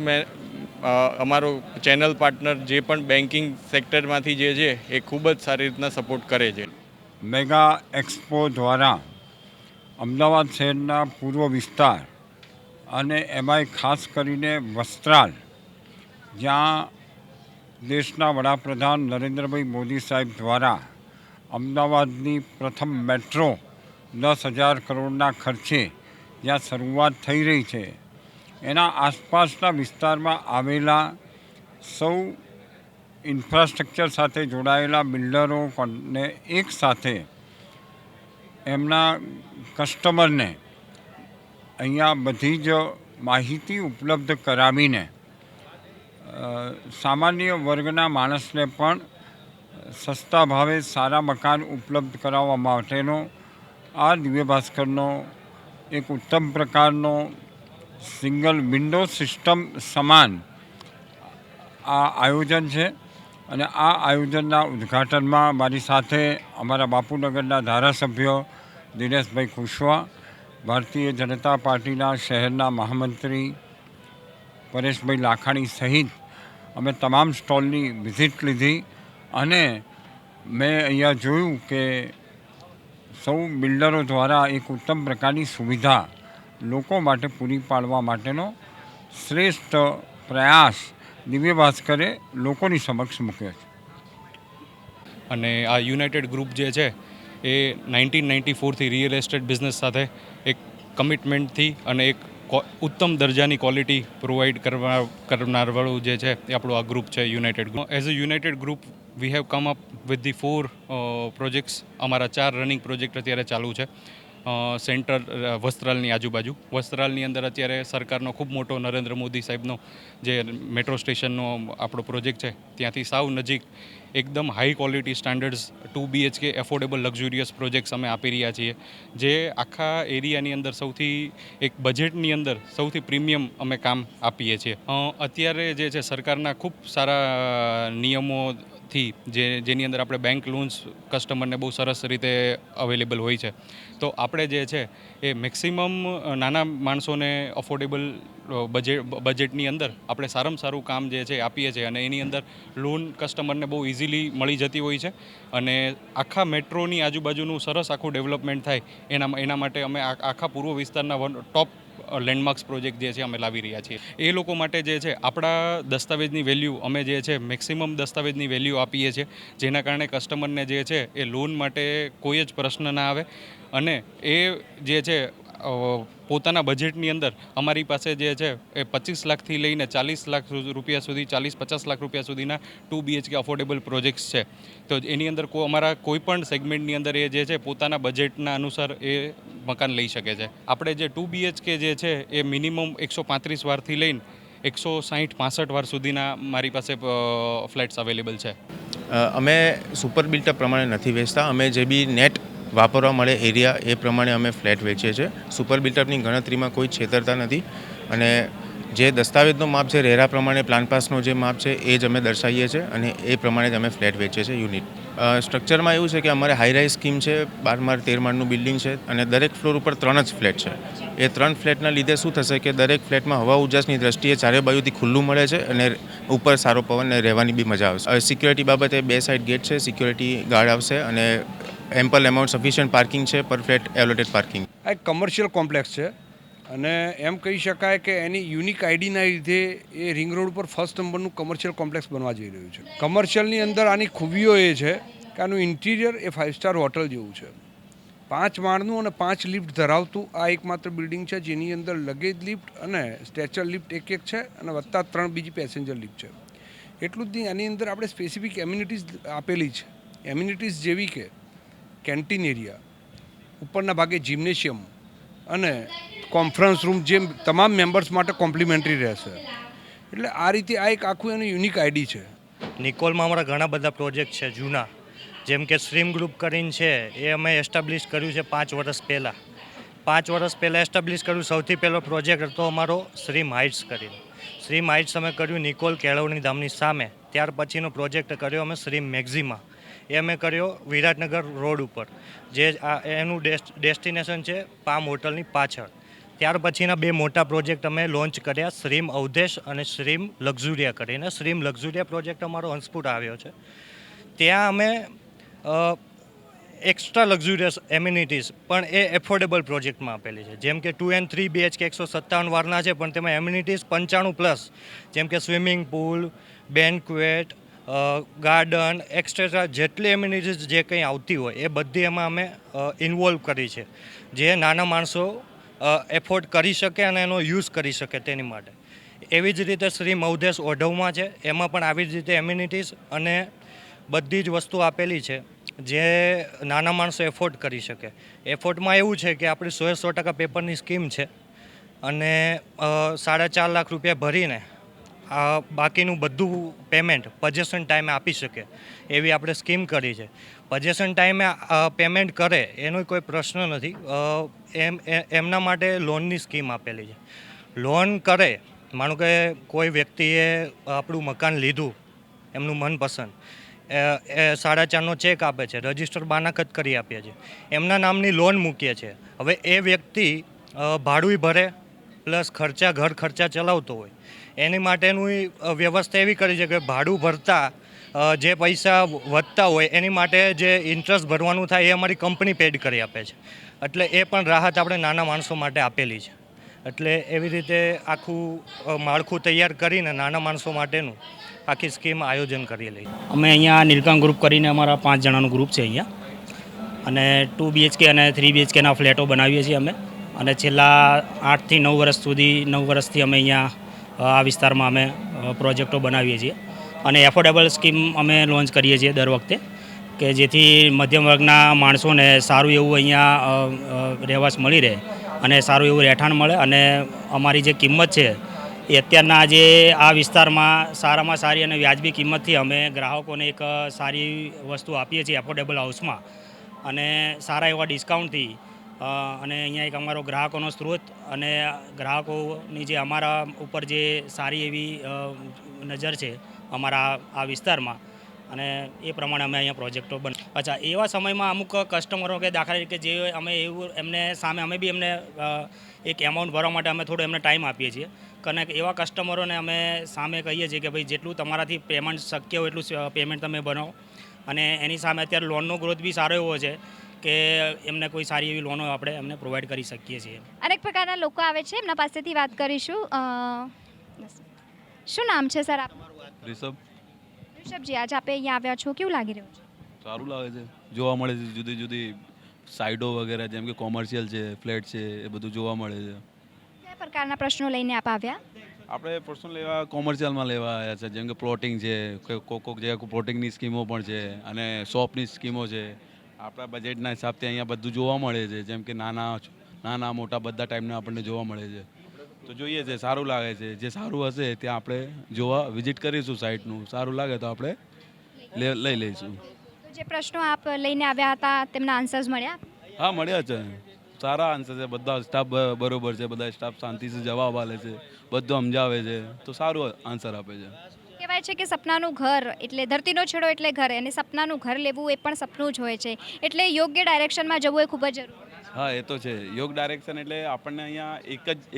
F: અમારો ચેનલ પાર્ટનર જે પણ બેન્કિંગ સેક્ટરમાંથી જે છે એ ખૂબ જ સારી રીતના સપોર્ટ કરે છે.
G: મેગા એક્સપો દ્વારા અમદાવાદ શહેરના પૂર્વ વિસ્તાર અને એમાંય ખાસ કરીને વસ્ત્રાલ, જ્યાં દેશના વડાપ્રધાન નરેન્દ્રભાઈ મોદી સાહેબ દ્વારા અમદાવાદની પ્રથમ મેટ્રો 10,000 કરોડના ખર્ચે જ્યાં શરૂઆત થઈ રહી છે, એના આસપાસના વિસ્તારમાં આવેલા સૌ ઇન્ફ્રાસ્ટ્રક્ચર સાથે જોડાયેલા બિલ્ડરોને એક સાથે એમના કસ્ટમરને અહીંયા બધી જ માહિતી ઉપલબ્ધ કરાવીને સામાન્ય વર્ગના માણસને પણ સસ્તા ભાવે સારા મકાન ઉપલબ્ધ કરાવવા માટેનો આ દિવ્ય ભાસ્કરનો એક ઉત્તમ પ્રકારનો સિંગલ વિન્ડો સિસ્ટમ સમાન આ આયોજન છે. અને આ આયોજનના ઉદ્ઘાટનમાં મારી સાથે અમારા બાપુનગરના ધારાસભ્ય દિનેશભાઈ કુશવા, ભારતીય જનતા પાર્ટીના શહેરના મહામંત્રી પરેશભાઈ લાખાણી સહિત અમે તમામ સ્ટોલની વિઝિટ લીધી અને મેં અહીંયા જોયું કે સૌ બિલ્ડરો દ્વારા એક ઉત્તમ પ્રકારની સુવિધા લોકો માટે પૂરી પાડવા માટેનો શ્રેષ્ઠ પ્રયાસ દિવ્ય ભાસ્કરે લોકોની સમક્ષ મૂક્યો છે.
X: અને આ યુનાઇટેડ ગ્રુપ જે છે એ 1994થી રિયલ એસ્ટેટ બિઝનેસ સાથે એક કમિટમેન્ટથી અને એક ઉત્તમ દરજાની ક્વોલિટી પ્રોવાઈડ કરનારવાળું જે છે એ આપણું આ ગ્રુપ છે united group. As a united group we have come up with the 4 projects. અમારા 4 રનિંગ પ્રોજેક્ટ અત્યારે ચાલુ છે સેન્ટર વસ્ત્રાલની આજુબાજુ. વસ્ત્રાલની અંદર અત્યારે સરકારનો ખૂબ મોટો નરેન્દ્ર મોદી સાહેબનો જે મેટ્રો સ્ટેશનનો આપણો પ્રોજેક્ટ છે ત્યાંથી સાવ નજીક એકદમ high quality standards 2 BHK affordable luxurious projects અમે આપી રહ્યા છીએ, જે આખા એરિયાની અંદર સૌથી એક બજેટની અંદર સૌથી પ્રીમિયમ અમે કામ આપીએ છીએ. અત્યારે જે છે સરકારના ખૂબ સારા નિયમો જેની અંદર આપણે બેંક લોન્સ કસ્ટમરને બહુ સરસ રીતે અવેલેબલ હોય છે. તો આપણે જે છે એ મેક્સિમમ નાના માણસોને અફોર્ડેબલ બજેટની અંદર આપણે સારામાં સારું કામ જે છે એ આપીએ છીએ અને એની અંદર લોન કસ્ટમરને બહુ ઇઝીલી મળી જતી હોય છે અને આખા મેટ્રોની આજુબાજુનું સરસ આખું ડેવલપમેન્ટ થાય એના માટે અમે આખા પૂર્વ વિસ્તારના ટોપ લેન્ડમાર્ક્સ પ્રોજેક્ટ જે છે અમે લાવી રહ્યા છીએ. એ લોકો માટે જે છે આપણા દસ્તાવેજની વેલ્યુ અમે જે છે મેક્સિમમ દસ્તાવેજની વેલ્યુ આપીએ છીએ, જેના કારણે કસ્ટમરને જે છે એ લોન માટે કોઈ જ પ્રશ્ન ના આવે અને એ જે છે પોતાના બજેટની અંદર અમારી પાસે જે છે એ 25 લાખથી લઈને 40 લાખ રૂપિયા સુધી 40-50 લાખ રૂપિયા સુધીના 2 BHK અફોર્ડેબલ પ્રોજેક્ટ્સ છે. તો એની અંદર અમારા કોઈ પણ સેગમેન્ટની અંદર એ જે છે પોતાના બજેટના અનુસાર એ મકાન લઈ શકે છે. આપણે જે 2 BHK જે છે એ મિનિમમ 135 વારથી લઈને 160-65 વાર સુધીના મારી પાસે ફ્લેટ્સ અવેલેબલ છે.
J: અમે સુપર બિલ્ટર પ્રમાણે નથી વેચતા. અમે જે બી નેટ વાપરવા મળે એરિયા એ પ્રમાણે અમે ફ્લેટ વેચીએ છીએ. સુપર બિલ્ટરની ગણતરીમાં કોઈ છેતરતા નથી અને જે દસ્તાવેજનો માપ છે રેરા પ્રમાણે પ્લાન પાસનો જે માપ છે એ જ અમે દર્શાવીએ છીએ અને એ પ્રમાણે જ અમે ફ્લેટ વેચીએ છીએ યુનિટ. સ્ટ્રક્ચરમાં એવું છે કે અમારે હાઈ રાઇઝ સ્કીમ છે, 12 માળ 13 માળનું બિલ્ડિંગ છે અને દરેક ફ્લોર ઉપર 3 જ ફ્લેટ છે. એ 3 ફ્લેટના લીધે શું થશે કે દરેક ફ્લેટમાં હવા ઉજાસની દ્રષ્ટિએ ચારે બાજુથી ખુલ્લું મળે છે અને ઉપર સારો પવન અને રહેવાની બી મજા આવશે. સિક્યોરિટી બાબતે 2 સાઇડ ગેટ છે, સિક્યોરિટી ગાર્ડ આવશે અને એમ્પલ એમાઉન્ટ સફિશિયન્ટ પાર્કિંગ છે, પર ફ્લેટ એલોટેડ પાર્કિંગ.
V: આ એક કમર્શિયલ કોમ્પ્લેક્સ છે અને એમ કહી શકાય કે એની યુનિક આઈડીના લીધે એ રિંગ રોડ પર ફર્સ્ટ નંબરનું કમર્શિયલ કોમ્પ્લેક્સ બનવા જઈ રહ્યું છે. કમર્શિયલની અંદર આની ખૂબીઓ એ છે કે આનું ઇન્ટિરિયર એ 5 સ્ટાર હોટલ જેવું છે. 5 માળનું અને 5 લિફ્ટ ધરાવતું આ એકમાત્ર બિલ્ડિંગ છે જેની અંદર લગેજ લિફ્ટ અને સ્ટ્રેચર લિફ્ટ એક છે અને વત્તા 3 બીજી પેસેન્જર લિફ્ટ છે. એટલું જ નહીં, આની અંદર આપણે સ્પેસિફિક એમ્યુનિટીઝ આપેલી છે. એમ્યુનિટીઝ જેવી કે કેન્ટીન એરિયા, ઉપરના ભાગે જિમ્નેશિયમ અને કોન્ફરન્સ રૂમ જે તમામ મેમ્બર્સ માટે કોમ્પ્લિમેન્ટરી રહેશે. એટલે આ રીતે આ એક આખું એનું યુનિક આઈડી છે.
K: નિકોલમાં અમારા ઘણા બધા પ્રોજેક્ટ છે જૂના, જેમ કે સ્ટ્રીમ ગ્રુપ કરીને છે એ અમે એસ્ટાબ્લિશ કર્યું છે 5 વર્ષ પહેલાં. 5 વર્ષ પહેલાં એસ્ટાબ્લિશ કર્યું. સૌથી પહેલો પ્રોજેક્ટ હતો અમારો શ્રીમ હાઇટ્સ કરીને. શ્રીમ હાઇટ્સ અમે કર્યું નિકોલ કેળવણી ધામની સામે. ત્યાર પછીનો પ્રોજેક્ટ કર્યો અમે શ્રીમ મેક્ઝિમા, એ અમે કર્યો વિરાટનગર રોડ ઉપર, જે એનું ડેસ્ટિનેશન છે પામ હોટલની પાછળ. ત્યાર પછીના 2 મોટા પ્રોજેક્ટ અમે લોન્ચ કર્યા, શ્રીમ અવધેશ અને શ્રીમ લક્ઝુરિયા કરીને. શ્રીમ લક્ઝુરિયા પ્રોજેક્ટ અમારો હંસપુર આવ્યો છે. ત્યાં અમે એક્સ્ટ્રા લક્ઝુરિયસ એમ્યુનિટીઝ પણ એ એફોર્ડેબલ પ્રોજેક્ટમાં આપેલી છે. જેમ કે 2 and 3 BHK 157 વારના છે, પણ તેમાં એમ્યુનિટીઝ 95+, જેમ કે swimming pool, banquet, garden extra જેટલી એમ્યુનિટીઝ જે કંઈ આવતી હોય એ બધી એમાં અમે ઇન્વોલ્વ કરી છે, જે નાના માણસો એફોર્ડ કરી શકે અને એનો યુઝ કરી શકે તેની માટે. એવી જ રીતે શ્રી મવદેશ ઓઢવમાં છે, એમાં પણ આવી જ રીતે એમ્યુનિટીઝ અને બધી જ વસ્તુ આપેલી છે જે નાના માણસો એફોર્ડ કરી શકે. એફોર્ડમાં એવું છે કે આપણી 100% પેપરની સ્કીમ છે અને 4.5 લાખ રૂપિયા ભરીને બાકીનું બધું પેમેન્ટ પજેશન ટાઈમે આપી શકે એવી આપણે સ્કીમ કરી છે. પજેશન ટાઈમે પેમેન્ટ કરે એનો કોઈ પ્રશ્ન નથી. એમના માટે લોનની સ્કીમ આપેલી છે. લોન કરે, માનો કે કોઈ વ્યક્તિએ આપણું મકાન લીધું એમનું મનપસંદ, 4.5નો ચેક આપે છે, રજિસ્ટર બાનાખત કરી આપીએ છીએ, એમના નામની લોન મૂકીએ છીએ. હવે એ વ્યક્તિ ભાડું ભરે પ્લસ ઘર ખર્ચા ચલાવતો હોય, એની માટેનું વ્યવસ્થા એવી કરી છે કે ભાડું ભરતા જે પૈસા વધતા હોય એની માટે જે ઇન્ટરેસ્ટ ભરવાનું થાય એ અમારી કંપની પેડ કરી આપે છે. એટલે એ પણ રાહત આપણે નાના માણસો માટે આપેલી છે. એટલે એવી રીતે આખું માળખું તૈયાર કરીને નાના માણસો માટેનું આખી સ્કીમ આયોજન કરેલી.
P: અમે અહીંયા નીલકંઠ ગ્રુપ કરીને અમારા 5 જણાનું ગ્રુપ છે અહીંયા, અને 2 BHK અને 3 BHKના ફ્લેટો બનાવીએ છીએ અમે. અને છેલ્લા 8 થી 9 વર્ષથી અમે અહીંયા આ વિસ્તારમાં અમે પ્રોજેક્ટો બનાવીએ છીએ અને એફોર્ડેબલ સ્કીમ અમે લોન્ચ કરીએ છીએ દર વખતે, કે જેથી મધ્યમ વર્ગના માણસોને સારું એવું અહીંયા રહેવાસ મળી રહે અને સારું એવું રહેઠાણ મળે. અને અમારી જે કિંમત છે એ અત્યારના જે આ વિસ્તારમાં સારામાં સારી અને વ્યાજબી કિંમતથી અમે ગ્રાહકોને એક સારી વસ્તુ આપીએ છીએ એફોર્ડેબલ હાઉસમાં અને સારા એવા ડિસ્કાઉન્ટથી. અને અહીંયા એક અમારો ગ્રાહકોનો સ્ત્રોત અને ગ્રાહકોની જે અમારા ઉપર જે સારી એવી નજર છે અમારા આ વિસ્તારમાં, અને એ પ્રમાણે અમે અહીંયા પ્રોજેક્ટો અચ્છા એવા સમયમાં અમુક કસ્ટમરો કે દાખલા તરીકે જે અમે એવું એમને સામે અમે બી એમને એક એમાઉન્ટ ભરવા માટે અમે થોડો એમને ટાઈમ આપીએ છીએ અને એવા કસ્ટમરોને અમે સામે કહીએ છીએ કે ભાઈ જેટલું તમારાથી પેમેન્ટ શક્ય હોય એટલું પેમેન્ટ તમે બનાવો અને એની સામે અત્યારે લોનનો ગ્રોથ બી સારો એવો છે કે એમને કોઈ સારી એવી લોનો આપણે એમને પ્રોવાઈડ કરી શકીએ છીએ.
A: અનેક પ્રકારના લોકો આવે છે, એમના પાસેથી વાત કરીશું. શું નામ છે સર આપ? ઋષભજી, આજે આપે અહીંયા આવ્યા છો, કેવું લાગી રહ્યું છે?
L: સારું લાગે છે, જોવા મળે છે જુદી જુદી સાઇડો વગેરે, જેમ કે કોમર્શિયલ છે, ફ્લેટ છે, એ બધું જોવા મળે છે.
A: કયા પ્રકારના પ્રશ્નો લઈને આપ આવ્યા?
L: આપણે પર્સનલ લેવા કોમર્શિયલમાં લેવા આવ્યા છે, જેમ કે પ્લોટિંગ છે, કોક જગ્યાએ પ્લોટિંગની સ્કીમો પણ છે અને શોપની સ્કીમો છે. આપણા બજેટના હિસાબથી અહીંયા બધું જોવા મળે છે, જેમ કે નાના મોટા બધા ટાઈપના આપણને જોવા મળે છે. તો જોઈએ છે, સારું લાગે છે. જે સારું હશે ત્યાં આપણે જોવા વિઝિટ કરીશું સાઇટનું. સારું લાગે તો આપણે લઈ લઈશું.
A: તો જે પ્રશ્નો આપ લઈને આવ્યા હતા તેમના આન્સર્સ મળ્યા?
L: હા, મળ્યા છે. સારા આન્સર છે. બધા સ્ટાફ બરોબર છે, બધા સ્ટાફ શાંતિથી જવાબ આપે છે, બધું સમજાવે છે, તો સારું આન્સર આપે છે.
A: કહેવાય છે કે સપનાનું ઘર એટલે ધરતીનો છેડો એટલે ઘર, અને સપનાનું ઘર લેવું એ પણ સપનું જ હોય છે, એટલે યોગ્ય ડાયરેક્શનમાં જવું એ ખૂબ જ જરૂરી છે.
L: હા, એ તો છે. યોગ ડાયરેક્શન એટલે આપણને અહીંયા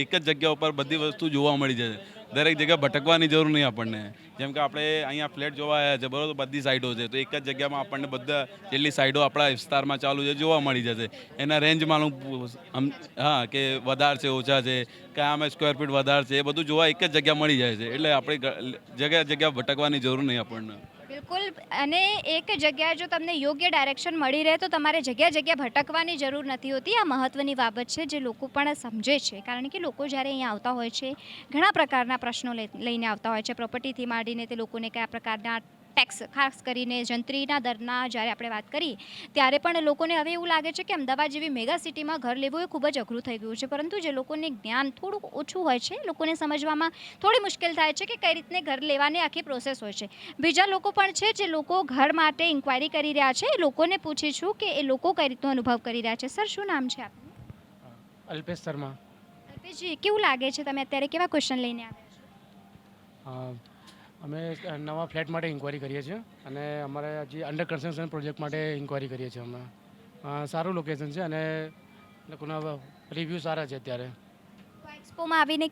L: એક જ જગ્યા ઉપર બધી વસ્તુ જોવા મળી જાય. દરેક જગ્યા ભટકવાની જરૂર નહીં આપણને. જેમ કે આપણે અહીંયા ફ્લેટ જોવા આવ્યા છે, બરોબર, બધી સાઈડો છે, તો એક જ જગ્યામાં આપણને બધા જેટલી સાઈડો આપણા વિસ્તારમાં ચાલુ છે જોવા મળી જશે. એના રેન્જ માલુમ, હા, કે વધારે છે, ઓછા છે, કયામાં સ્ક્વેર ફીટ વધારે છે, એ બધું જોવા એક જ જગ્યા મળી જાય છે. એટલે આપણે જગ્યા ભટકવાની જરૂર નહીં આપણને.
A: બિલકુલ. અને એક જગ્યાએ જો તમને યોગ્ય ડાયરેક્શન મળી રહે તો તમારે જગ્યા ભટકવાની જરૂર નથી હોતી. આ મહત્ત્વની બાબત છે જે લોકો પણ સમજે છે, કારણ કે લોકો જ્યારે અહીંયા આવતા હોય છે ઘણા પ્રકારના પ્રશ્નો લઈને આવતા હોય છે. પ્રોપર્ટીથી માંડીને તે લોકોને કયા પ્રકારના ટેક્સ, ખાસ કરીને જંત્રીના દરના જ્યારે આપણે વાત કરીએ ત્યારે પણ લોકોને હવે એવું લાગે છે કે અમદાવાદ જેવી મેગા સિટીમાં ઘર લેવું એ ખૂબ જ અઘરું થઈ ગયું છે. પરંતુ જે લોકોને જ્ઞાન થોડુંક ઓછું હોય છે, લોકોને સમજવામાં થોડી મુશ્કેલ થાય છે કે કઈ રીતને ઘર લેવાની આખી પ્રોસેસ હોય છે. બીજા લોકો પણ છે જે લોકો ઘર માટે ઇન્ક્વાયરી કરી રહ્યા છે, એ લોકોને પૂછીશું કે એ લોકો કઈ રીતનો અનુભવ કરી રહ્યા છે. સર, શું નામ છે આપનું?
M: અલ્પેશ શર્મા.
A: અલ્પેશજી, કેવું લાગે છે, તમે અત્યારે કેવા ક્વેશ્ચન લઈને આવ્યા છો?
M: અમે નવા ફ્લેટ માટે ઇન્ક્વાયરી કરીએ છીએ અને અમારે હજી અંડર કન્સ્ટ્રક્શન પ્રોજેક્ટ માટે ઇન્ક્વાયરી કરીએ છીએ અમે. સારું લોકેશન છે અને લોકોના રિવ્યૂ સારા છે અત્યારે.
A: એક્સપોમાં આવીને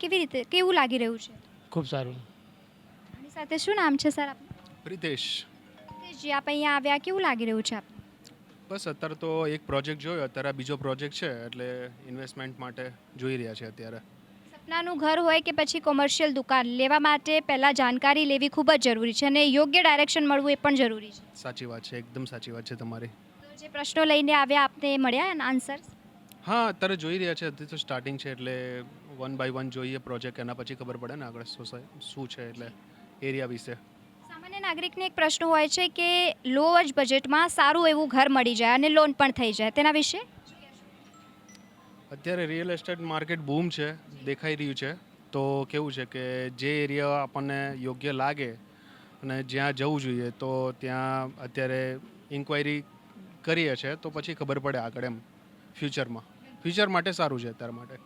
A: કેવું લાગી રહ્યું છે?
M: ખૂબ સારું.
A: આની સાથે શું નામ છે સર આપનું?
O: પ્રિતેશ.
A: પ્રિતેશજી, આપ અહીંયા આવ્યા, કેવું લાગી રહ્યું છે આપનું?
O: બસ અત્યારે તો એક પ્રોજેક્ટ જોયો, અત્યારે બીજો પ્રોજેક્ટ છે, એટલે ઇન્વેસ્ટમેન્ટ માટે જોઈ રહ્યા છે અત્યારે.
A: સપનાનું ઘર હોય કે પછી કોમર્શિયલ દુકાન લેવા માટે પહેલાં જાણકારી લેવી ખૂબ જ જરૂરી છે અને યોગ્ય ડાયરેક્શન મળવું એ પણ જરૂરી છે.
O: સાચી વાત છે, એકદમ સાચી વાત છે તમારી.
A: તો જે પ્રશ્નો લઈને આવ્યા આપને મળ્યા એના આન્સર?
O: હા, અત્યારે જોઈ રહ્યા છે, હજી તો સ્ટાર્ટિંગ છે, એટલે 1 by 1 જોઈએ પ્રોજેક્ટ, એના પછી ખબર પડે ને આગળ શું છે, એટલે એરિયા વિશે.
A: સામાન્ય નાગરિકને એક પ્રશ્ન હોય છે કે લો જ બજેટમાં સારું એવું ઘર મળી જાય અને લોન પણ થઈ જાય, તેના વિશે?
O: અત્યારે રિયલ એસ્ટેટ માર્કેટ બૂમ છે, દેખાઈ રહ્યું છે. તો કેવું છે કે જે એરિયા આપણને યોગ્ય લાગે અને જ્યાં જવું જોઈએ તો ત્યાં અત્યારે ઇન્ક્વાયરી કરીએ છીએ, તો પછી ખબર પડે આગળ એમ ફ્યુચર માટે સારું છે અત્યાર માટે.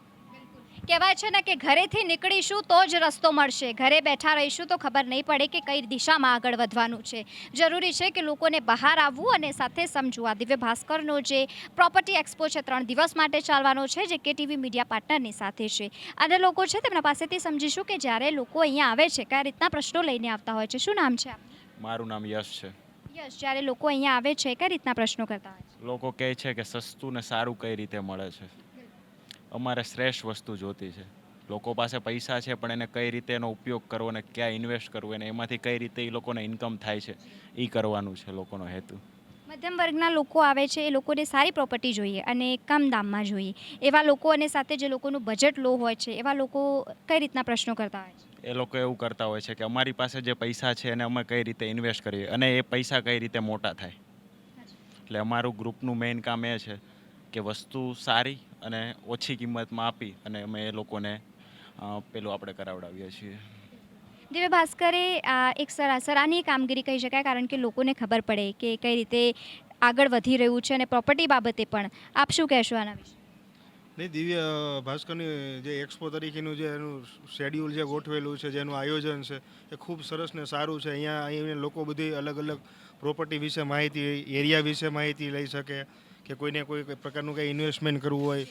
A: કહેવાય છે ને કે ઘરેથી નીકળીશું તો જ રસ્તો મળશે, ઘરે બેઠા રહીશું તો ખબર નહીં પડે કે કઈ દિશામાં આગળ વધવાનું છે. જરૂરી છે કે લોકોને બહાર આવવું અને સાથે સમજવું. આ દિવ્ય ભાસ્કરનો જે પ્રોપર્ટી એક્સપો છે 3 દિવસ માટે ચાલવાનો છે, જે કેટીવી મીડિયા પાર્ટનરની સાથે છે. અને લોકો છે તેમના પાસેથી સમજીશું કે જ્યારે લોકો અહીંયા આવે છે કયા રીતના પ્રશ્નો લઈને આવતા હોય છે. શું નામ છે આપનું?
Y: મારું નામ યશ છે.
A: યશ, જ્યારે લોકો અહીંયા આવે છે કયા રીતના પ્રશ્નો કરતા હોય છે?
Y: લોકો કહે છે કે સસ્તું ને સારું કઈ રીતે મળે છે. અમારે શ્રેષ્ઠ વસ્તુ જોતી છે. લોકો પાસે પૈસા છે પણ એને કઈ રીતે એનો ઉપયોગ કરવો અને ક્યાં ઇન્વેસ્ટ કરવું અને એમાંથી કઈ રીતે એ લોકોને ઇન્કમ થાય છે એ કરવાનું છે લોકોનો હેતુ.
A: મધ્યમ વર્ગના લોકો આવે છે, એ લોકોને સારી પ્રોપર્ટી જોઈએ અને કમ દામમાં જોઈએ. એવા લોકો અને સાથે જે લોકોનું બજેટ લો હોય છે એવા લોકો કઈ રીતના પ્રશ્નો કરતા હોય છે?
Y: એ લોકો એવું કરતા હોય છે કે અમારી પાસે જે પૈસા છે એને અમે કઈ રીતે ઇન્વેસ્ટ કરીએ અને એ પૈસા કઈ રીતે મોટા થાય. એટલે અમારું ગ્રુપનું મેઇન કામ એ છે કે વસ્તુ સારી અને ઓછી કિંમતમાં આપી અને અમે એ લોકોને પેલું આપણે કરાવડાવીએ છીએ.
A: દિવ્ય ભાસ્કરે એક સરાહનીય કામગીરી કહી શકાય, કારણ કે લોકોને ખબર પડે કે કઈ રીતે આગળ વધી રહ્યું છે અને પ્રોપર્ટી બાબતે પણ. આપ શું કહેશો આના વિશે?
Z: નહીં, દિવ્ય ભાસ્કરની જે એક્સપો તરીકેનું જે એનું શેડ્યુલ જે ગોઠવેલું છે, જેનું આયોજન છે એ ખૂબ સરસ ને સારું છે. અહીંયા લોકો બધી અલગ અલગ પ્રોપર્ટી વિશે માહિતી, એરિયા વિશે માહિતી લઈ શકે, કે કોઈને કોઈ પ્રકારનું કંઈ ઇન્વેસ્ટમેન્ટ કરવું હોય,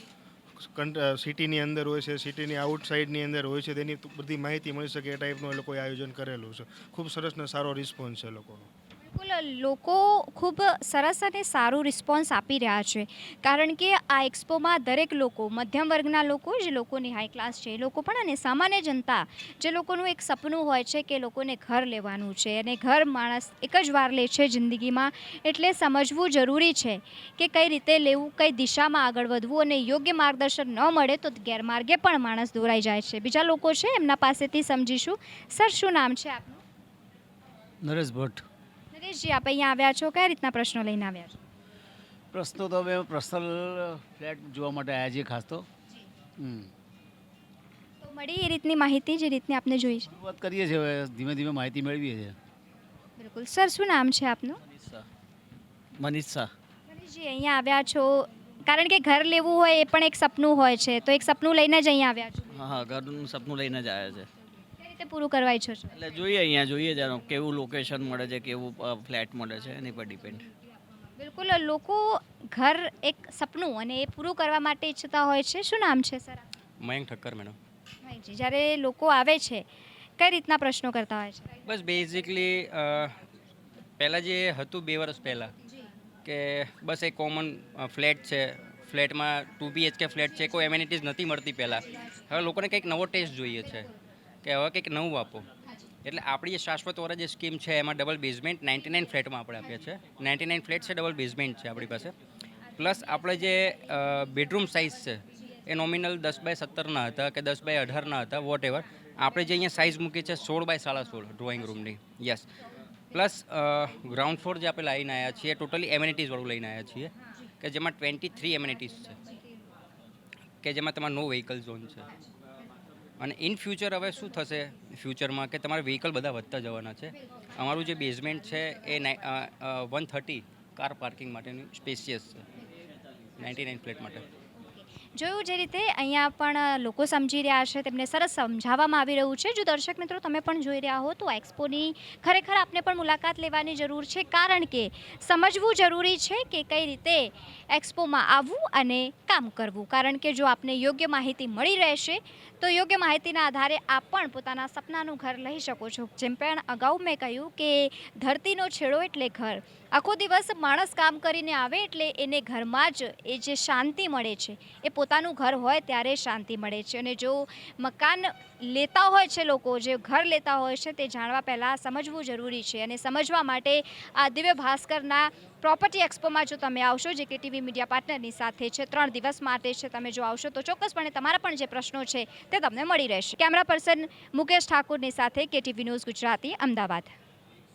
Z: સિટીની અંદર હોય છે, સિટીની આઉટસાઇડની અંદર હોય છે, તેની બધી માહિતી મળી શકે એ ટાઈપનું એ લોકોએ આયોજન કરેલું છે. ખૂબ સરસ ને સારો રિસ્પોન્સ છે લોકોનો.
A: બિલકુલ, લોકો ખૂબ સરસ અને સારું રિસ્પોન્સ આપી રહ્યા છે, કારણ કે આ એક્સપોમાં દરેક લોકો, મધ્યમ વર્ગના લોકો, જે લોકોની હાઈ ક્લાસ છે એ લોકો પણ, અને સામાન્ય જનતા, જે લોકોનું એક સપનું હોય છે કે લોકોને ઘર લેવાનું છે, અને ઘર માણસ એક જ વાર લે છે જિંદગીમાં, એટલે સમજવું જરૂરી છે કે કઈ રીતે લેવું, કઈ દિશામાં આગળ વધવું, અને યોગ્ય માર્ગદર્શન ન મળે તો ગેરમાર્ગે પણ માણસ દોરાઈ જાય છે. બીજા લોકો છે, એમના પાસેથી સમજીશું. સર, શું નામ છે આપનું?
H: નરેશ ભટ્ટ.
A: નરેશજી, આપ અહીંયા આવ્યા છો, કયા રીતના પ્રશ્નો લઈને આવ્યા છો?
H: પ્રશ્નો તો અમે પર્સનલ ફ્લેટ જોવા માટે આવ્યા છીએ ખાસ તો.
A: તો મળી એ રીતની માહિતી જે રીતની આપને જોઈ છે?
H: વાત કરીએ છીએ, હવે ધીમે ધીમે માહિતી મેળવીએ છીએ.
A: બિલકુલ. સર, શું નામ છે આપનું?
H: મનીષ શાહ.
A: મનીષજી, અહીંયા આવ્યા છો કારણ કે ઘર લેવું હોય એ પણ એક સપનું હોય છે, તો એક સપનું લઈને જ અહીંયા આવ્યા છો?
H: હા, ઘરનું સપનું લઈને જ આવ્યા છે.
A: કઈ રીતે પૂરું કરવા ઈચ્છો છો?
H: એટલે જોઈએ જાણો કેવું લોકેશન મળે છે, કેવું ફ્લેટ મળે છે, એની પર ડિપેન્ડ.
A: બિલકુલ, લોકો ઘર એક સપનું, અને એ પૂરું કરવા માટે ઈચ્છતા હોય છે. શું નામ છે સર?
N: મયંક ઠક્કર મેડમ.
A: મયંકજી, જ્યારે લોકો આવે છે કઈ રીતના પ્રશ્નો કરતા હોય છે?
N: બસ બેઝિકલી પહેલાં જે હતું 2 વર્ષ પહેલાં કે બસ એક કોમન ફ્લેટ છે, ફ્લેટમાં 2 BHK ફ્લેટ છે, કોઈ એમેનિટીઝ નથી મળતી પહેલાં. હવે લોકોને કંઈક નવો ટેસ્ટ જોઈએ છે કે હવે કંઈક નવું આપો, એટલે આપણી જે શાશ્વત વાળા જે સ્કીમ છે એમાં ડબલ બેઝમેન્ટ 99 ફ્લેટમાં આપણે આપીએ છીએ. 99 ફ્લેટ છે, ડબલ બેઝમેન્ટ છે આપણી પાસે. પ્લસ આપણે જે બેડરૂમ સાઇઝ છે એ નોમિનલ 10x17 હતા કે 10x18 હતા, વોટ એવર. આપણે જે અહીંયા સાઇઝ મૂકી છે 16x16 ડ્રોઈંગ રૂમની. યસ. પ્લસ ગ્રાઉન્ડ ફ્લોર જે આપણે લઈને આવ્યા છીએ ટોટલી એમેનિટીઝવાળું લઈને આવ્યા છીએ, કે જેમાં 23 એમેનિટીઝ છે, કે જેમાં તમારા નો વ્હીકલ ઝોન છે. અને ઇન ફ્યુચર હવે શું થશે ફ્યુચરમાં કે તમારા વ્હીકલ બધા વધતા જવાના છે. અમારું જે બેઝમેન્ટ છે એ 130 કાર પાર્કિંગ માટેનું સ્પેશિયસ છે 99 ફ્લેટ માટે.
A: જોયું જે રીતે અહીંયા પણ લોકો સમજી રહ્યા છે, તેમને સરસ સમજાવવામાં આવી રહ્યું છે. જો દર્શક મિત્રો તમે પણ જોઈ રહ્યા હો તો એક્સપોની ખરેખર આપને પણ મુલાકાત લેવાની જરૂર છે, કારણ કે સમજવું જરૂરી છે કે કઈ રીતે એક્સપોમાં આવવું અને કામ કરવું. કારણ કે જો આપને યોગ્ય માહિતી મળી રહેશે તો યોગ્ય માહિતીના આધારે આપ પણ પોતાના સપનાનું ઘર લઈ શકો છો. જેમ પણ અગાઉ મેં કહ્યું કે ધરતીનો છેડો એટલે ઘર. આખો દિવસ માણસ કામ કરીને આવે એટલે એને ઘરમાં જ એ જે શાંતિ મળે છે, એ પોતાનું ઘર હોય ત્યારે શાંતિ મળે છે. અને જો મકાન લેતા હોય છે લોકો, જે ઘર લેતા હોય છે, તે જાણવા પહેલાં સમજવું જરૂરી છે. અને સમજવા માટે આ દિવ્ય ભાસ્કરના પ્રોપર્ટી એક્સપોમાં જો તમે આવશો, જે KTV મીડિયા પાર્ટનરની સાથે છે, 3 દિવસ માટે છે, તમે જો આવશો તો ચોક્કસપણે તમારા પણ જે પ્રશ્નો છે તે તમને મળી રહેશે. કેમેરા પર્સન મુકેશ ઠાકુરની સાથે KTV ન્યૂઝ ગુજરાતી, અમદાવાદ.